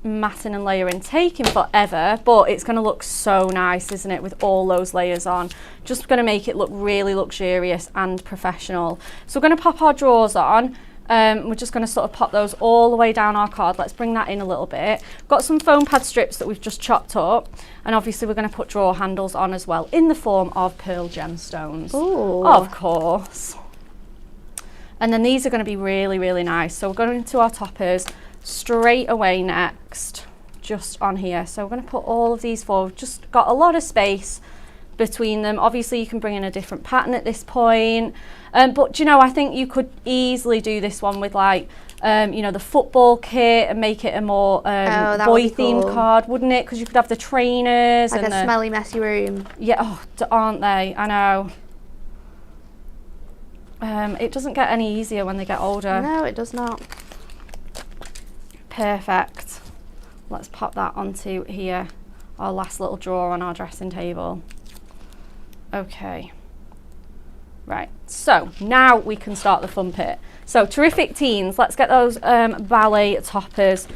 matting and layering taking forever, but it's going to look so nice, isn't it, with all those layers on. Just going to make it look really luxurious and professional. So we're going to pop our drawers on. We're just going to sort of pop those all the way down our card. Let's bring that in a little bit. Got some foam pad strips that we've just chopped up, and obviously we're going to put drawer handles on as well in the form of pearl gemstones. Ooh. Of course. And then these are going to be really nice. So we're going into our toppers straight away next, just on here. So we're going to put all of these forward. Just got a lot of space between them. Obviously you can bring in a different pattern at this point, but you know, I think you could easily do this one with like you know, the football kit and make it a more boy themed card, wouldn't it? Because you could have the trainers like and a smelly messy room. Yeah, aren't they? I know. It doesn't get any easier when they get older. No, it does not. Perfect. Let's pop that onto here, our last little drawer on our dressing table. Okay. Right, so now we can start the fun bit. So Terrific Teens, let's get those ballet toppers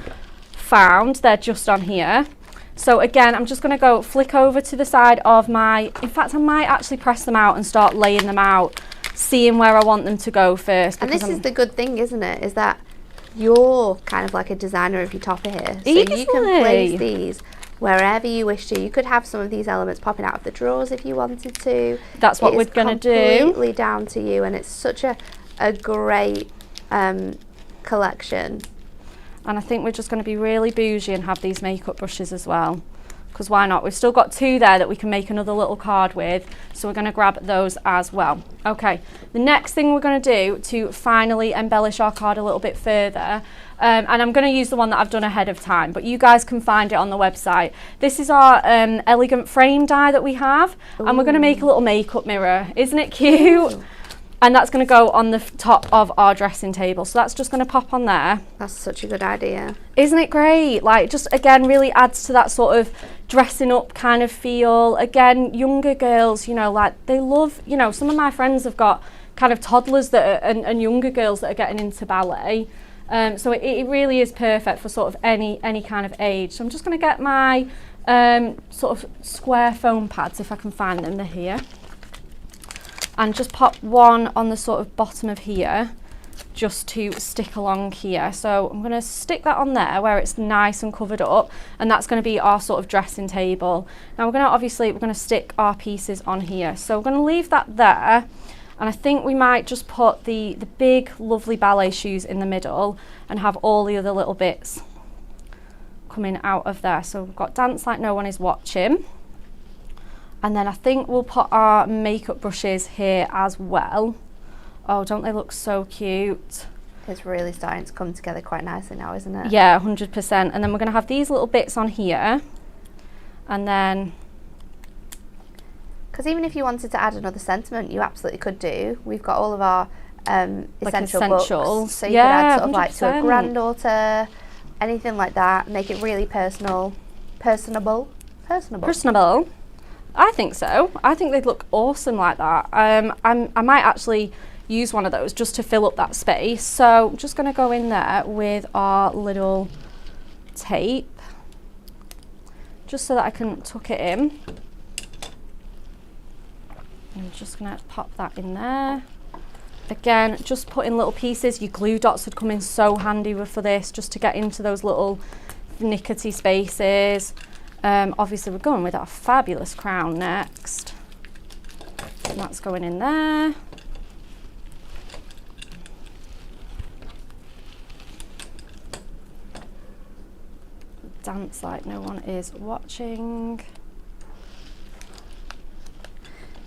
found. They're just on here. So again, I'm just going to go flick over to the side of my, in fact I might actually press them out and start laying them out, seeing where I want them to go first. And this is the good thing, isn't it, is that you're kind of like a designer of your topper here. So you can place these wherever you wish to. You could have some of these elements popping out of the drawers if you wanted to. That's what we're going to do. Completely down to you, and it's such a great collection. And I think we're just going to be really bougie and have these makeup brushes as well, because why not? We've still got two there that we can make another little card with, so we're going to grab those as well. Okay, the next thing we're going to do to finally embellish our card a little bit further, and I'm going to use the one that I've done ahead of time, but you guys can find it on the website. This is our elegant frame die that we have. Ooh. And we're going to make a little makeup mirror. Isn't it cute? Ooh. And that's going to go on the top of our dressing table. So that's just going to pop on there. That's such a good idea. Isn't it great? Like, just again, really adds to that sort of dressing up kind of feel. Again, younger girls, you know, like they love, you know, some of my friends have got kind of toddlers that are, and younger girls that are getting into ballet. So it really is perfect for sort of any kind of age. So I'm just going to get my sort of square foam pads, if I can find them. They're here. And just pop one on the sort of bottom of here, just to stick along here. So I'm going to stick that on there where it's nice and covered up, and that's going to be our sort of dressing table. Now we're going to stick our pieces on here. So we're going to leave that there, and I think we might just put the big lovely ballet shoes in the middle and have all the other little bits coming out of there. So we've got Dance Like No One Is Watching. And then I think we'll put our makeup brushes here as well. Oh, don't they look so cute? It's really starting to come together quite nicely now, isn't it? Yeah, 100%. And then we're going to have these little bits on here. And then... because even if you wanted to add another sentiment, you absolutely could do. We've got all of our essentials. Books. So you could add sort of 100%. Like to a granddaughter, anything like that. Make it really personal. Personable. I think so. I think they'd look awesome like that. I might actually use one of those just to fill up that space. So I'm just going to go in there with our little tape, just so that I can tuck it in. I'm just going to pop that in there. Again, just put in little pieces. Your glue dots would come in so handy for this, just to get into those little nickety spaces. Obviously we're going with our fabulous crown next. And that's going in there. Dance like no one is watching.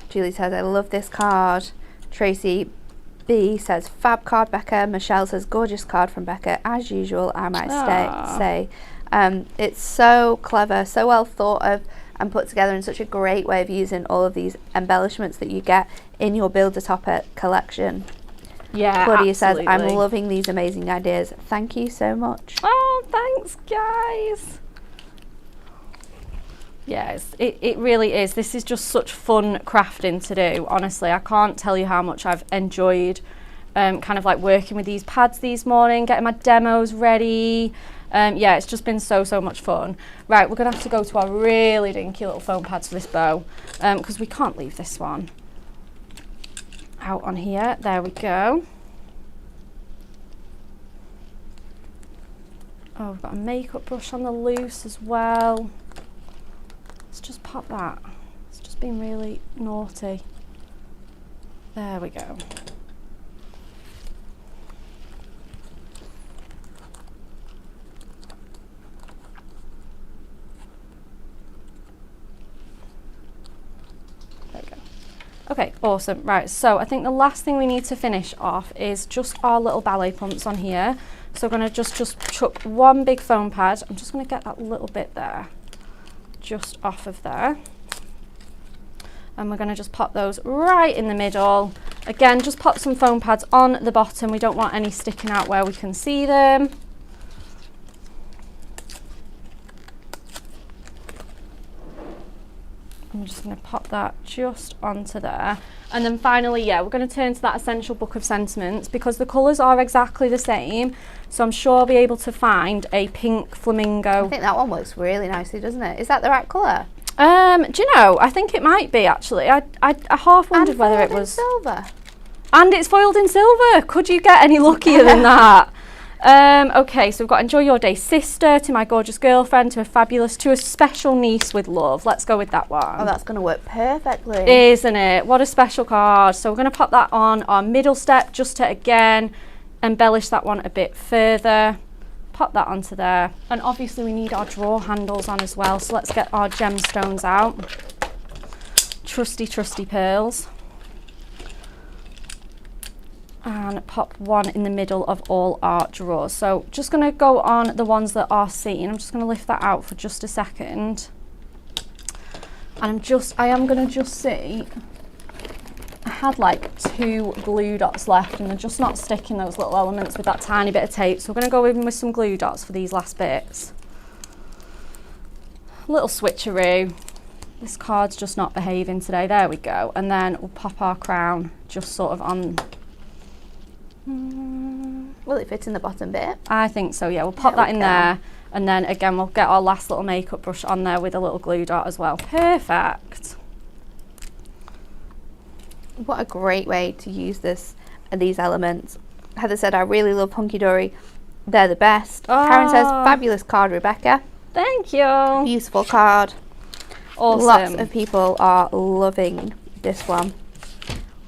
Julie says, I love this card. Tracy B says, fab card, Becca. Michelle says, gorgeous card from Becca. As usual, I might say. It's so clever, so well thought of and put together in such a great way of using all of these embellishments that you get in your Build-A-Topper collection. Yeah, Claudia absolutely. says, I'm loving these amazing ideas. Thank you so much. Oh, thanks, guys. Yes, it really is. This is just such fun crafting to do. Honestly, I can't tell you how much I've enjoyed kind of like working with these pads this morning, getting my demos ready. Yeah, it's just been so much fun. Right, we're going to have to go to our really dinky little foam pads for this bow because we can't leave this one out on here. There we go. Oh, we've got a makeup brush on the loose as well. Let's just pop that. It's just been really naughty. There we go. Okay, awesome. Right, so I think the last thing we need to finish off is just our little ballet pumps on here. So we're going to just chuck one big foam pad. I'm just going to get that little bit there, just off of there. And we're going to just pop those right in the middle. Again, just pop some foam pads on the bottom. We don't want any sticking out where we can see them. I'm just going to pop that just onto there. And then finally, yeah, we're going to turn to that essential book of sentiments because the colours are exactly the same. So I'm sure I'll be able to find a pink flamingo. I think that one works really nicely, doesn't it? Is that the right colour? Do you know, I think it might be actually. I half wondered whether it was silver. And it's foiled in silver. Could you get any luckier than that? Okay, so we've got enjoy your day, sister, to my gorgeous girlfriend, to a fabulous, to a special niece with love. Let's go with that one. Oh, that's going to work perfectly. Isn't it? What a special card. So we're going to pop that on our middle step just to, again, embellish that one a bit further. Pop that onto there. And obviously we need our drawer handles on as well. So let's get our gemstones out. Trusty, trusty pearls. And pop one in the middle of all our drawers. So just going to go on the ones that are seen. I'm just going to lift that out for just a second. And I am going to just see, I had like 2 glue dots left and they're just not sticking, those little elements, with that tiny bit of tape. So we're going to go in with some glue dots for these last bits. Little switcheroo. This card's just not behaving today. There we go. And then we'll pop our crown just sort of on. Will it fit in the bottom bit? I think so, yeah. We'll pop that in there, and then again we'll get our last little makeup brush on there with a little glue dot as well. Perfect. What a great way to use these elements. Heather said, I really love Hunky Dory. They're the best. Oh. Karen says, fabulous card, Rebecca. Thank you. Beautiful card. Awesome. Lots of people are loving this one.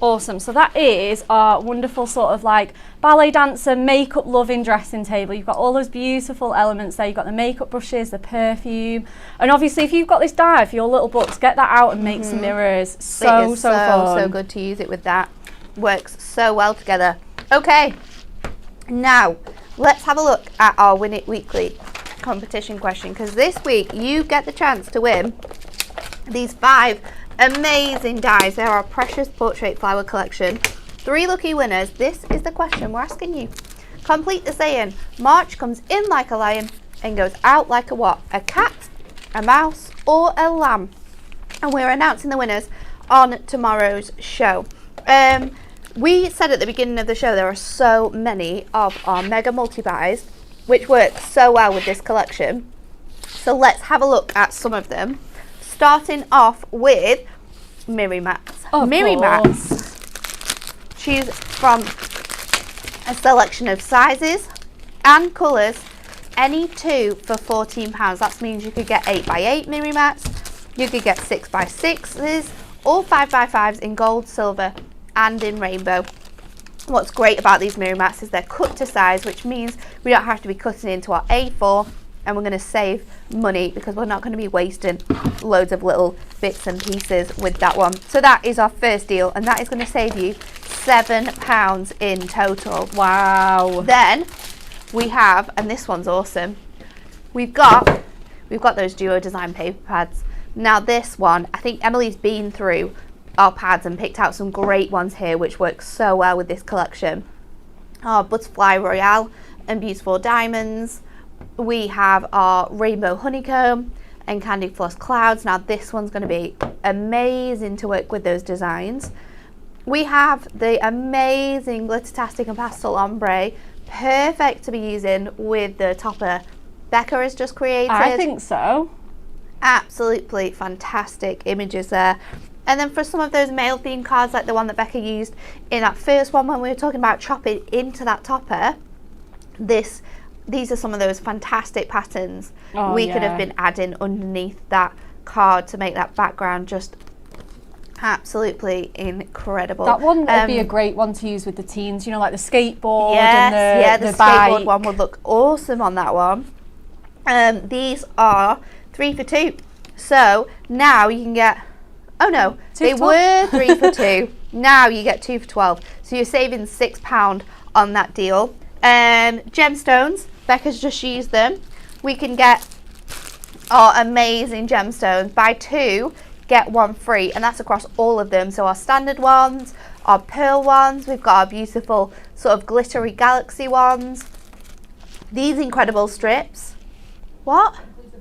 Awesome. So that is our wonderful sort of like ballet dancer, makeup loving dressing table. You've got all those beautiful elements there. You've got the makeup brushes, the perfume, and obviously if you've got this die for your little books, get that out and make some mirrors. So fun. So good to use it with that. Works so well together. Okay, now let's have a look at our Win It Weekly competition question, because this week you get the chance to win these 5 amazing dies. They're our precious portrait flower collection. 3 lucky winners. This is the question we're asking you. Complete the saying, March comes in like a lion and goes out like a what? A cat, a mouse, or a lamb? And we're announcing the winners on tomorrow's show. We said at the beginning of the show there are so many of our mega multi-buys which work so well with this collection. So let's have a look at some of them. Starting off with Miri Mats. Miri Mats. Choose from a selection of sizes and colours any 2 for £14. That means you could get 8x8 mini mats, you could get 6x6s, or 5x5s in gold, silver, and in rainbow. What's great about these mirror mats is they're cut to size, which means we don't have to be cutting into our A4, and we're going to save money because we're not going to be wasting loads of little bits and pieces with that one. So that is our first deal, and that is going to save you £7 in total. Wow. Then we have, and this one's awesome, we've got those Duo Design paper pads. Now this one, I think Emily's been through our pads and picked out some great ones here which work so well with this collection. Our Butterfly Royale and Beautiful Diamonds. We have our Rainbow Honeycomb and Candy Floss Clouds. Now this one's going to be amazing to work with those designs. We have the amazing Glittertastic and Pastel Ombre, perfect to be using with the topper Becca has just created. I think so. Absolutely fantastic images there. And then for some of those male themed cards like the one that Becca used in that first one when we were talking about chopping into that topper, these are some of those fantastic patterns we could have been adding underneath that card to make that background just absolutely incredible. That one would be a great one to use with the teens, you know, like the skateboard and the skateboard bike. one would look awesome on that one. These are 3 for 2. So now you can get, oh no, they were 3 for 2. Now you get 2 for 12. So you're saving £6 on that deal. Gemstones, Becca's just used them. We can get our amazing gemstones. Buy 2, get 1 free, and that's across all of them. So our standard ones, our pearl ones, we've got our beautiful sort of glittery galaxy ones. These incredible strips. What? And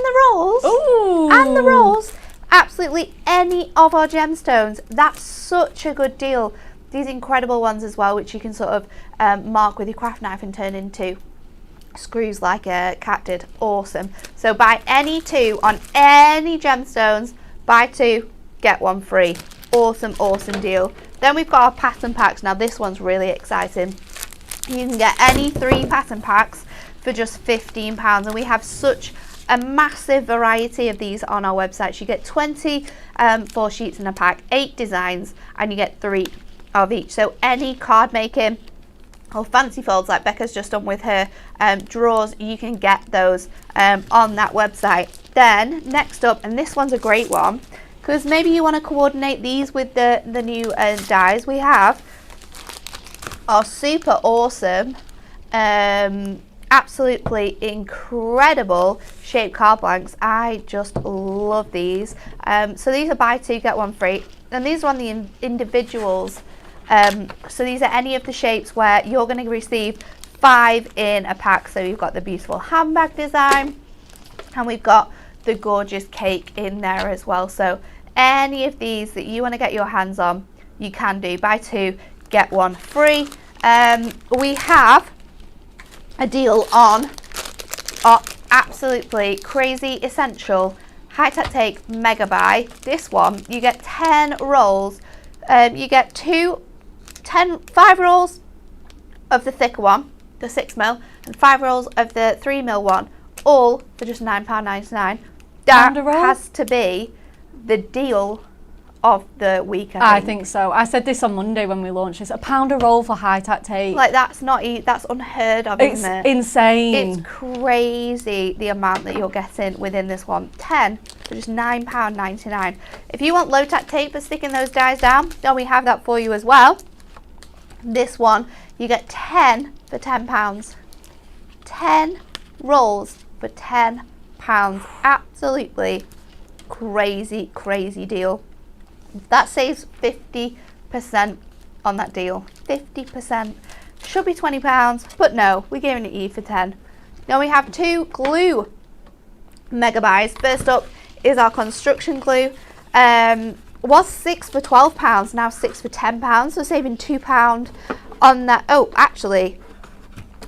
the rolls. Ooh. And the rolls. Absolutely any of our gemstones. That's such a good deal. These incredible ones as well, which you can sort of mark with your craft knife and turn into screws like a cat did. Awesome. So buy any 2 on any gemstones. Buy 2, get 1 free. Awesome, awesome deal. Then we've got our pattern packs. Now this one's really exciting. You can get any 3 pattern packs for just £15, and we have such a massive variety of these on our website. You get 24 sheets in a pack, 8 designs, and you get 3 of each. So any card making or fancy folds like Becca's just done with her drawers, you can get those on that website. Then next up, and this one's a great one because maybe you want to coordinate these with the new dies, we have our super awesome absolutely incredible shaped card blanks. I just love these. So these are buy 2 get 1 free, and these are on the individuals. So these are any of the shapes where you're going to receive 5 in a pack. So we've got the beautiful handbag design, and we've got the gorgeous cake in there as well. So any of these that you want to get your hands on, you can do. Buy 2 get 1 free. We have a deal on our absolutely crazy essential high tech tape mega buy. This one you get 10 rolls. You get 5 rolls of the thicker one, the 6mm, and 5 rolls of the 3mm one, all for just £9.99. That has to be the deal of the week. I think so. I said this on Monday when we launched this. £1 a roll for high tack tape. Like that's unheard of, isn't it? It's insane. It's crazy the amount that you're getting within this one. 10 for just £9.99. If you want low tack tape for sticking those dies down, then we have that for you as well. This one you get 10 for £10. 10 rolls for £10. Absolutely crazy deal. That saves 50% on that deal. 50%. Should be £20, but no, we're giving it you for 10. Now we have 2 glue mega buys. First up is our construction glue. Was 6 for £12, now 6 for £10, so saving £2 on that. Oh, actually,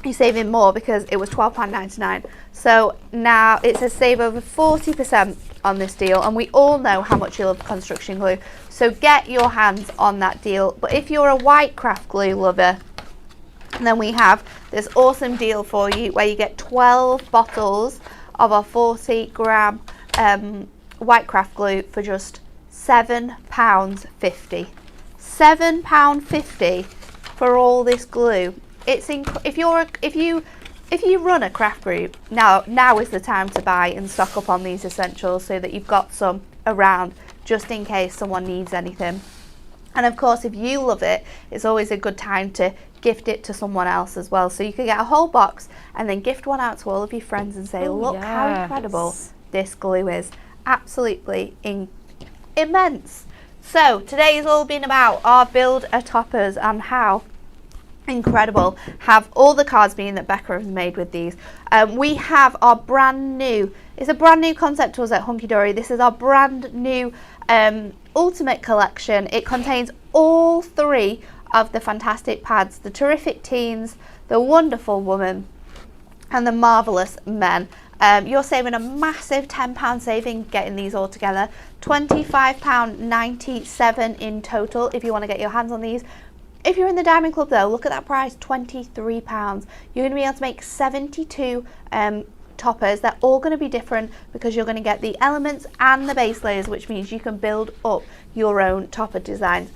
you're saving more because it was £12.99. So now it's a save over 40% on this deal, and we all know how much you love construction glue, so get your hands on that deal. But if you're a white craft glue lover, And then we have this awesome deal for you where you get 12 bottles of our 40-gram white craft glue for just £7.50. £7.50 for all this glue. It's if you run a craft group, now is the time to buy and stock up on these essentials so that you've got some around just in case someone needs anything. And of course, if you love it, it's always a good time to gift it to someone else as well. So you could get a whole box and then gift one out to all of your friends and say, look how incredible this glue is. Absolutely immense. So today has all been about our build a toppers and how incredible have all the cards been that Becca has made with these. We have our brand new, it's a brand new concept to us at Hunky Dory. This is our brand new ultimate collection. It contains all 3 of the fantastic pads, the terrific teens, the wonderful woman, and the marvellous men. You're saving a massive £10 saving getting these all together. £25.97 in total if you want to get your hands on these. If you're in the Diamond Club though, look at that price, £23. You're going to be able to make 72 toppers. They're all going to be different because you're going to get the elements and the base layers, which means you can build up your own topper designs.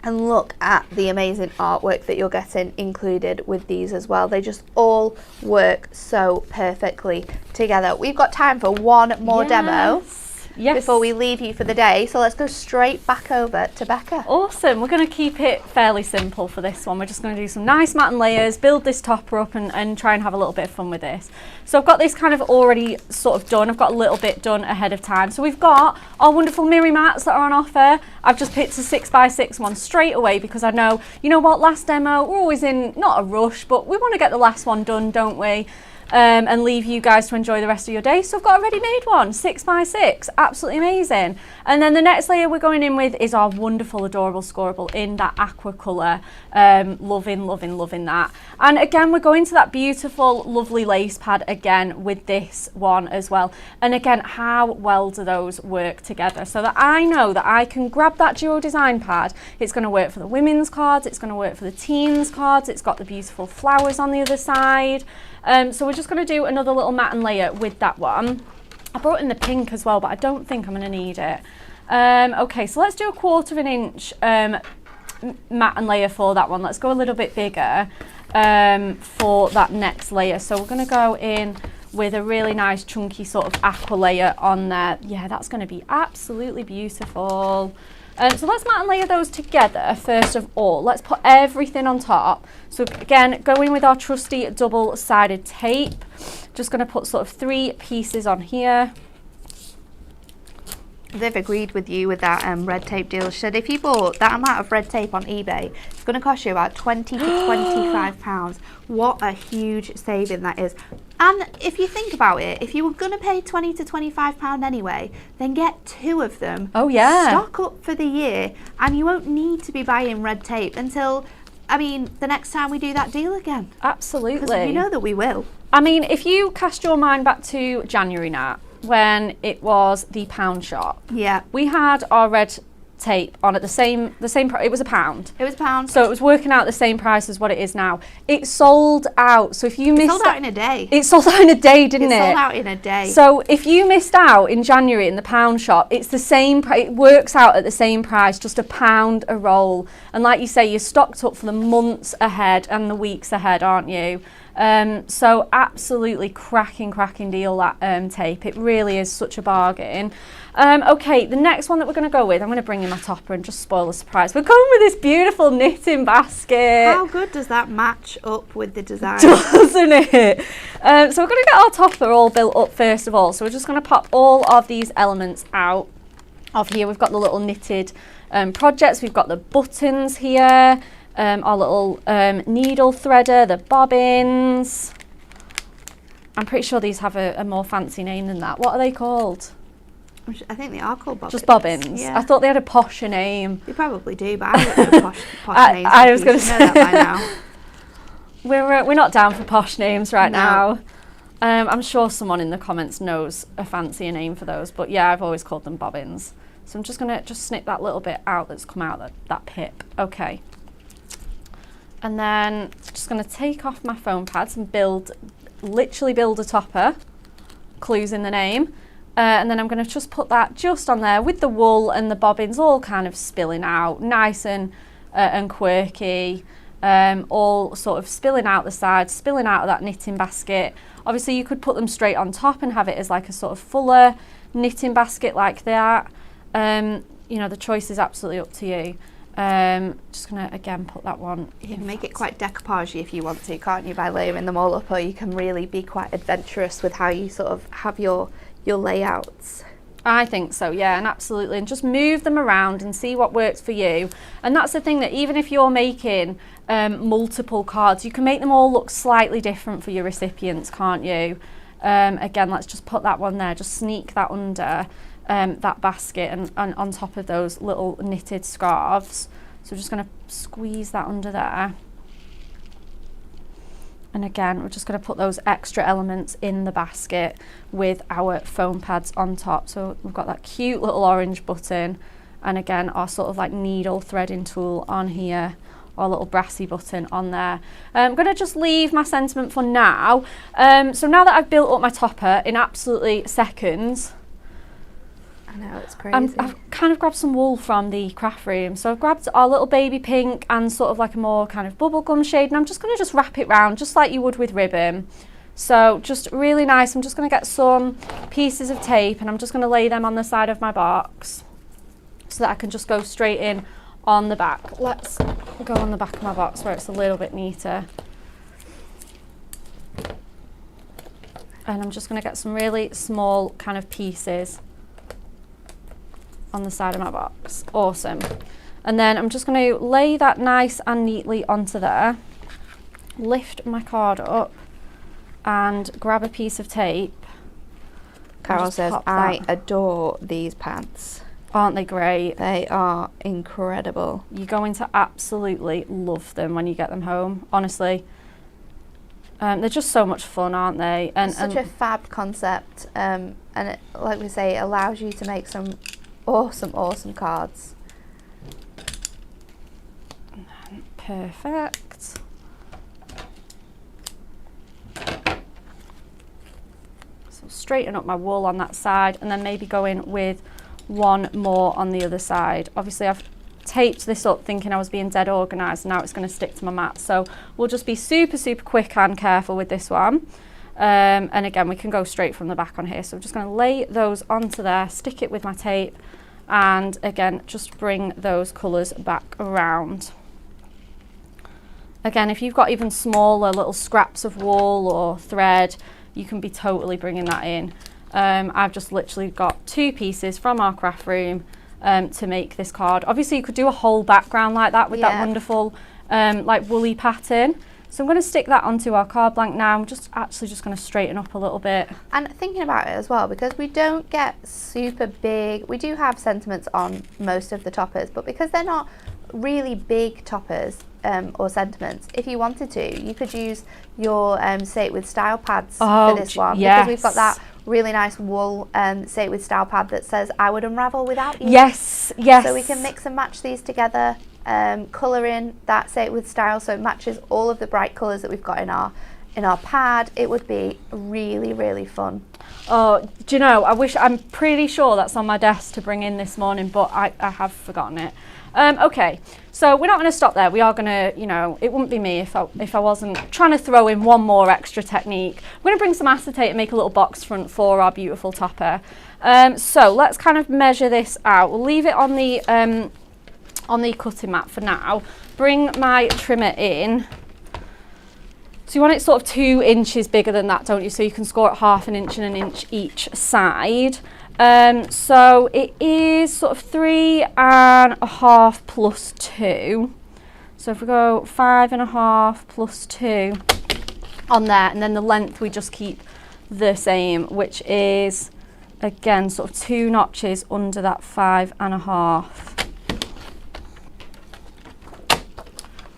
And look at the amazing artwork that you're getting included with these as well. They just all work so perfectly together. We've got time for one more demo before we leave you for the day. So let's go straight back over to Becca. Awesome. We're going to keep it fairly simple for this one. We're just going to do some nice matte and layers, build this topper up and try and have a little bit of fun with this. So I've got this kind of already sort of done. I've got a little bit done ahead of time. So we've got our wonderful mirror mats that are on offer. I've just picked a 6x6 one straight away because I know, you know what, last demo, we're always in, not a rush, but we want to get the last one done, don't we? And leave you guys to enjoy the rest of your day. So I've got a ready-made one, 6x6, absolutely amazing. And then the next layer we're going in with is our wonderful, adorable scoreable in that aqua colour. Loving, loving, loving that. And again, we're going to that beautiful, lovely lace pad again with this one as well. And again, how well do those work together? So that I know that I can grab that duo design pad. It's going to work for the women's cards, it's going to work for the teens cards, it's got the beautiful flowers on the other side. So we're just going to do another little matte and layer with that one. I brought in the pink as well, but I don't think I'm going to need it. Okay, so let's do a 1/4 inch matte and layer for that one. Let's go a little bit bigger for that next layer. So we're going to go in with a really nice chunky sort of aqua layer on there. Yeah, that's going to be absolutely beautiful. So let's matte and layer those together first of all. Let's put everything on top. So again, going with our trusty double-sided tape. Just going to put sort of 3 pieces on here. They've agreed with you with that red tape deal. She said if you bought that amount of red tape on eBay, it's going to cost you about £20 to £25. What a huge saving that is. And if you think about it, if you were going to pay £20 to £25 anyway, then get 2 of them. Oh yeah. Stock up for the year and you won't need to be buying red tape until, I mean, the next time we do that deal again. Absolutely. Because you know that we will. I mean, if you cast your mind back to January now, when it was the pound shop. Yeah. We had our red tape on at the same price. It was £1. It was £1. So it was working out the same price as what it is now. It sold out. So if you missed, it sold out in a day. It sold out in a day, didn't it? It sold out in a day. So if you missed out in January in the pound shop, it's the same. It works out at the same price, just £1 a roll. And like you say, you're stocked up for the months ahead and the weeks ahead, aren't you? So absolutely cracking deal, that tape. It really is such a bargain. Okay, the next one that we're going to go with, I'm going to bring in my topper and just spoil the surprise. We're going with this beautiful knitting basket. How good does that match up with the design? Doesn't it? So we're going to get our topper all built up first of all. So we're just going to pop all of these elements out of here. We've got the little knitted projects. We've got the buttons here. Our little needle threader, the bobbins. I'm pretty sure these have a more fancy name than that. What are they called? I think they are called bobbins. Just bobbins? Yeah. I thought they had a posher name. They probably do, but I don't know posh names. I was going to say that by now. We're not down for posh names right now. I'm sure someone in the comments knows a fancier name for those, but yeah, I've always called them bobbins. So I'm just going to snip that little bit out that's come out, that pip. Okay. And then just going to take off my foam pads and literally build a topper, clues in the name. And then I'm going to just put that just on there with the wool and the bobbins all kind of spilling out, nice and quirky, all sort of spilling out the sides, spilling out of that knitting basket. Obviously you could put them straight on top and have it as like a sort of fuller knitting basket like that. You know, the choice is absolutely up to you. Just gonna again put that one. You can make it quite decoupagey if you want to, can't you, by layering them all up, or you can really be quite adventurous with how you sort of have your layouts. I think so, yeah, and absolutely, and just move them around and see what works for you. And that's the thing, that even if you're making multiple cards, you can make them all look slightly different for your recipients, can't you? Again, let's just put that one there, just sneak that under that basket and on top of those little knitted scarves. So we're just going to squeeze that under there. And again, we're just going to put those extra elements in the basket with our foam pads on top. So we've got that cute little orange button, and again, our sort of like needle threading tool on here, our little brassy button on there. I'm going to just leave my sentiment for now. So now that I've built up my topper in absolutely seconds, I know, it's crazy. I've kind of grabbed some wool from the craft room. So I've grabbed our little baby pink and sort of like a more kind of bubblegum shade, and I'm just going to just wrap it round just like you would with ribbon. So just really nice. I'm just going to get some pieces of tape and I'm just going to lay them on the side of my box so that I can just go straight in on the back. Let's go on the back of my box where it's a little bit neater. And I'm just going to get some really small kind of pieces on the side of my box. Awesome. And then I'm just going to lay that nice and neatly onto there, lift my card up and grab a piece of tape. Carol says, I adore these pads. Aren't they great? They are incredible. You're going to absolutely love them when you get them home, honestly. They're just so much fun, aren't they? And such a fab concept, and it, like we say, it allows you to make some awesome cards. Perfect. So straighten up my wool on that side and then maybe go in with one more on the other side. Obviously I've taped this up thinking I was being dead organised, and now it's going to stick to my mat, so we'll just be super quick and careful with this one. And again, we can go straight from the back on here, so I'm just going to lay those onto there, stick it with my tape, and again just bring those colours back around. Again, if you've got even smaller little scraps of wool or thread, you can be totally bringing that in. I've just literally got 2 pieces from our craft room to make this card. Obviously you could do a whole background like that with that wonderful like woolly pattern. So I'm going to stick that onto our card blank now. I'm just going to straighten up a little bit. And thinking about it as well, because we don't get super big, we do have sentiments on most of the toppers, but because they're not really big toppers or sentiments, if you wanted to, you could use your Say It With Style pads for this one. Yes. Because we've got that really nice wool Say It With Style pad that says I would unravel without you. Yes. So we can mix and match these together. Colour in that Say It With Style so it matches all of the bright colours that we've got in our pad. It would be really fun. Oh, do you know, I'm pretty sure that's on my desk to bring in this morning, but I have forgotten it. Okay, so we're not going to stop there. We are going to, you know, it wouldn't be me if I wasn't trying to throw in one more extra technique. We're going to bring some acetate and make a little box front for our beautiful topper. So let's kind of measure this out. We'll leave it on the cutting mat for now. Bring my trimmer in. So you want it sort of 2 inches bigger than that, don't you? So you can score at 1/2 inch and 1 inch each side. So it is sort of 3.5 plus 2. So if we go 5.5 plus 2 on there, and then the length we just keep the same, which is again sort of 2 notches under that 5.5.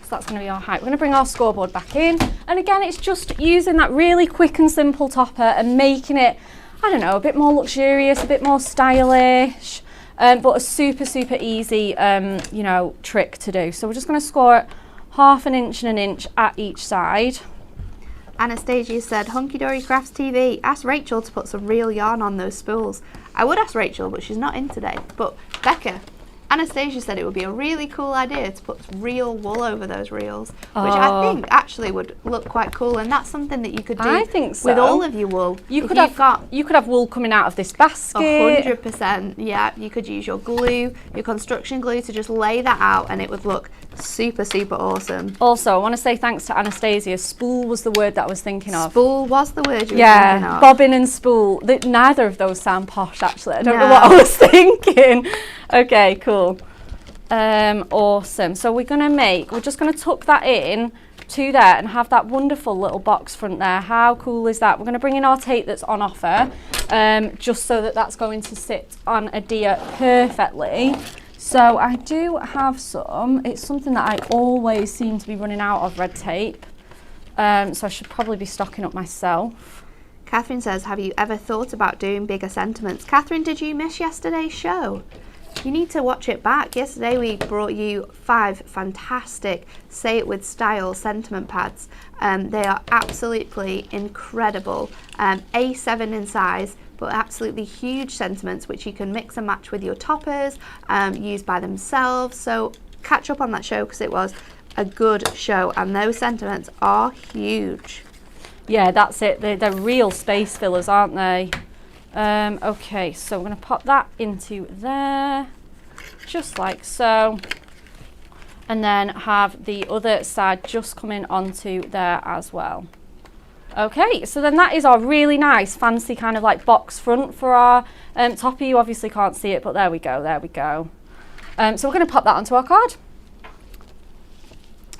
So that's going to be our height. We're going to bring our scoreboard back in, and again it's just using that really quick and simple topper and making it, I don't know, a bit more luxurious, a bit more stylish, but a super easy you know, trick to do. So we're just going to score it half an inch and an inch at each side. Anastasia said, Hunky Dory Crafts TV, ask Rachel to put some real yarn on those spools. I would ask Rachel, but she's not in today. But Becca, Anastasia said it would be a really cool idea to put real wool over those reels, which I think actually would look quite cool, and that's something that you could do with all of your wool. You could have wool coming out of this basket. 100%, yeah. You could use your glue, your construction glue, to just lay that out, and it would look super, super awesome. Also, I want to say thanks to Anastasia. Spool was the word that I was thinking of. Spool was the word you were thinking of. Bobbin and spool. Neither of those sound posh, actually. I don't know what I was thinking. Okay, cool. Awesome. So we're just going to tuck that in to there and have that wonderful little box front there. How cool is that? We're going to bring in our tape that's on offer, just so that that's going to sit on a deer perfectly. So I do have some. It's something that I always seem to be running out of, red tape. So I should probably be stocking up myself. Catherine says, have you ever thought about doing bigger sentiments? Catherine, did you miss yesterday's show? You need to watch it back. Yesterday we brought you 5 fantastic Say It With Style sentiment pads. They are absolutely incredible. A7 in size, but absolutely huge sentiments which you can mix and match with your toppers, use by themselves. So catch up on that show because it was a good show, and those sentiments are huge. Yeah, that's it. They're real space fillers, aren't they? Okay, so we're going to pop that into there, just like so, and then have the other side just coming onto there as well. Okay, so then that is our really nice fancy kind of like box front for our topper. You obviously can't see it, but there we go, there we go. So we're going to pop that onto our card.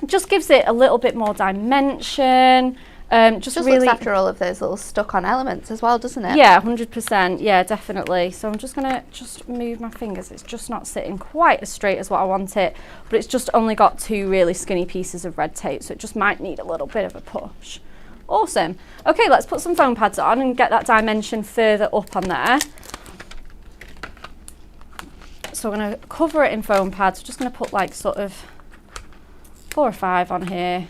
It just gives it a little bit more dimension. Just really looks after all of those little stuck-on elements as well, doesn't it? Yeah, 100%. Yeah, definitely. So I'm just going to move my fingers. It's just not sitting quite as straight as what I want it, but it's just only got 2 really skinny pieces of red tape, so it just might need a little bit of a push. Awesome. Okay, let's put some foam pads on and get that dimension further up on there. So we're going to cover it in foam pads. We're just going to put like sort of 4 or 5 on here.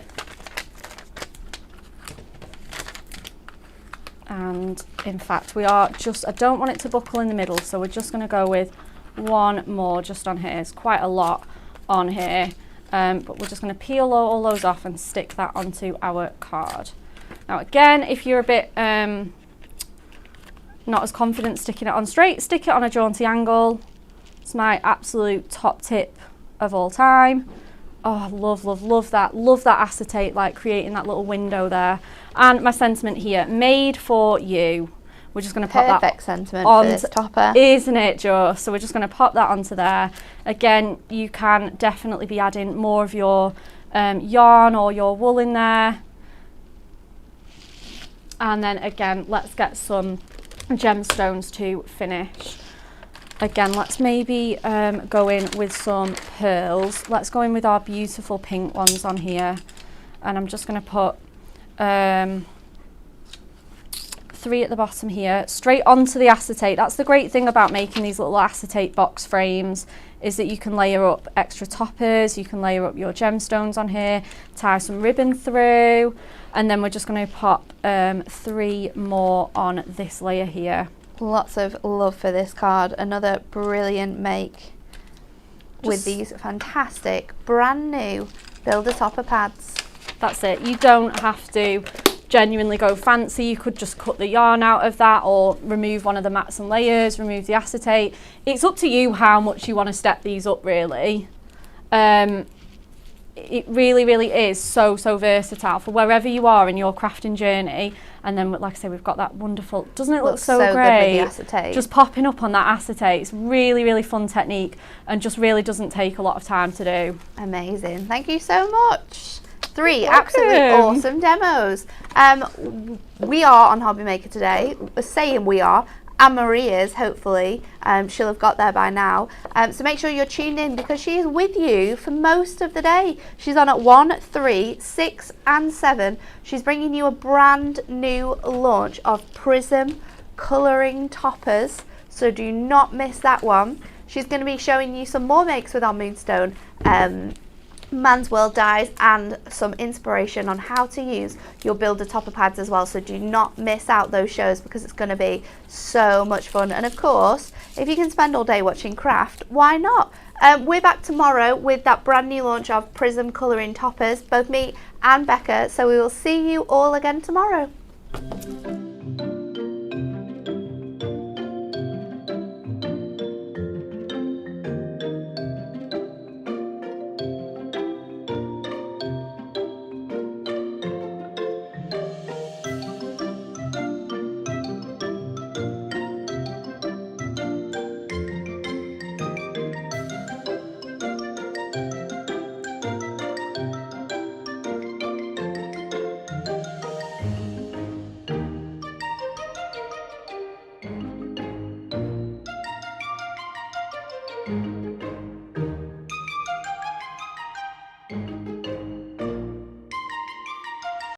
And in fact, I don't want it to buckle in the middle, so we're just going to go with 1 more just on here. It's quite a lot on here, but we're just going to peel all those off and stick that onto our card. Now again, if you're a bit not as confident sticking it on straight, stick it on a jaunty angle. It's my absolute top tip of all time. Oh, love, love, love that. Love that acetate, like creating that little window there. And my sentiment here, made for you. We're just going to pop that perfect sentiment for this topper. Isn't it, Jo? So we're just going to pop that onto there. Again, you can definitely be adding more of your yarn or your wool in there. And then again, let's get some gemstones to finish. Again, let's maybe go in with some pearls. Let's go in with our beautiful pink ones on here. And I'm just going to put 3 at the bottom here, straight onto the acetate. That's the great thing about making these little acetate box frames, is that you can layer up extra toppers, you can layer up your gemstones on here, tie some ribbon through, and then we're just going to pop 3 more on this layer here. Lots of love for this card. Another brilliant make with these fantastic brand new builder topper pads. That's it. You don't have to genuinely go fancy. You could just cut the yarn out of that or remove one of the mats and layers, remove the acetate. It's up to you how much you want to step these up, really. It really, really is so versatile for wherever you are in your crafting journey. And then, like I say, we've got that wonderful, doesn't it look so great? Good with the acetate. Just popping up on that acetate. It's really, really fun technique and just really doesn't take a lot of time to do. Amazing. Thank you so much. 3 absolutely awesome demos. We are on Hobby Maker today. We're saying we are. Anne-Marie is, hopefully. She'll have got there by now. So make sure you're tuned in because she is with you for most of the day. She's on at 1, 3, 6 and 7. She's bringing you a brand new launch of Prism colouring toppers. So do not miss that one. She's going to be showing you some more makes with our Moonstone Man's World dies and some inspiration on how to use your builder topper pads as well. So do not miss out those shows because it's going to be so much fun. And of course, if you can spend all day watching craft, why not? We're back tomorrow with that brand new launch of Prism colouring toppers, both me and Becca. So we will see you all again tomorrow.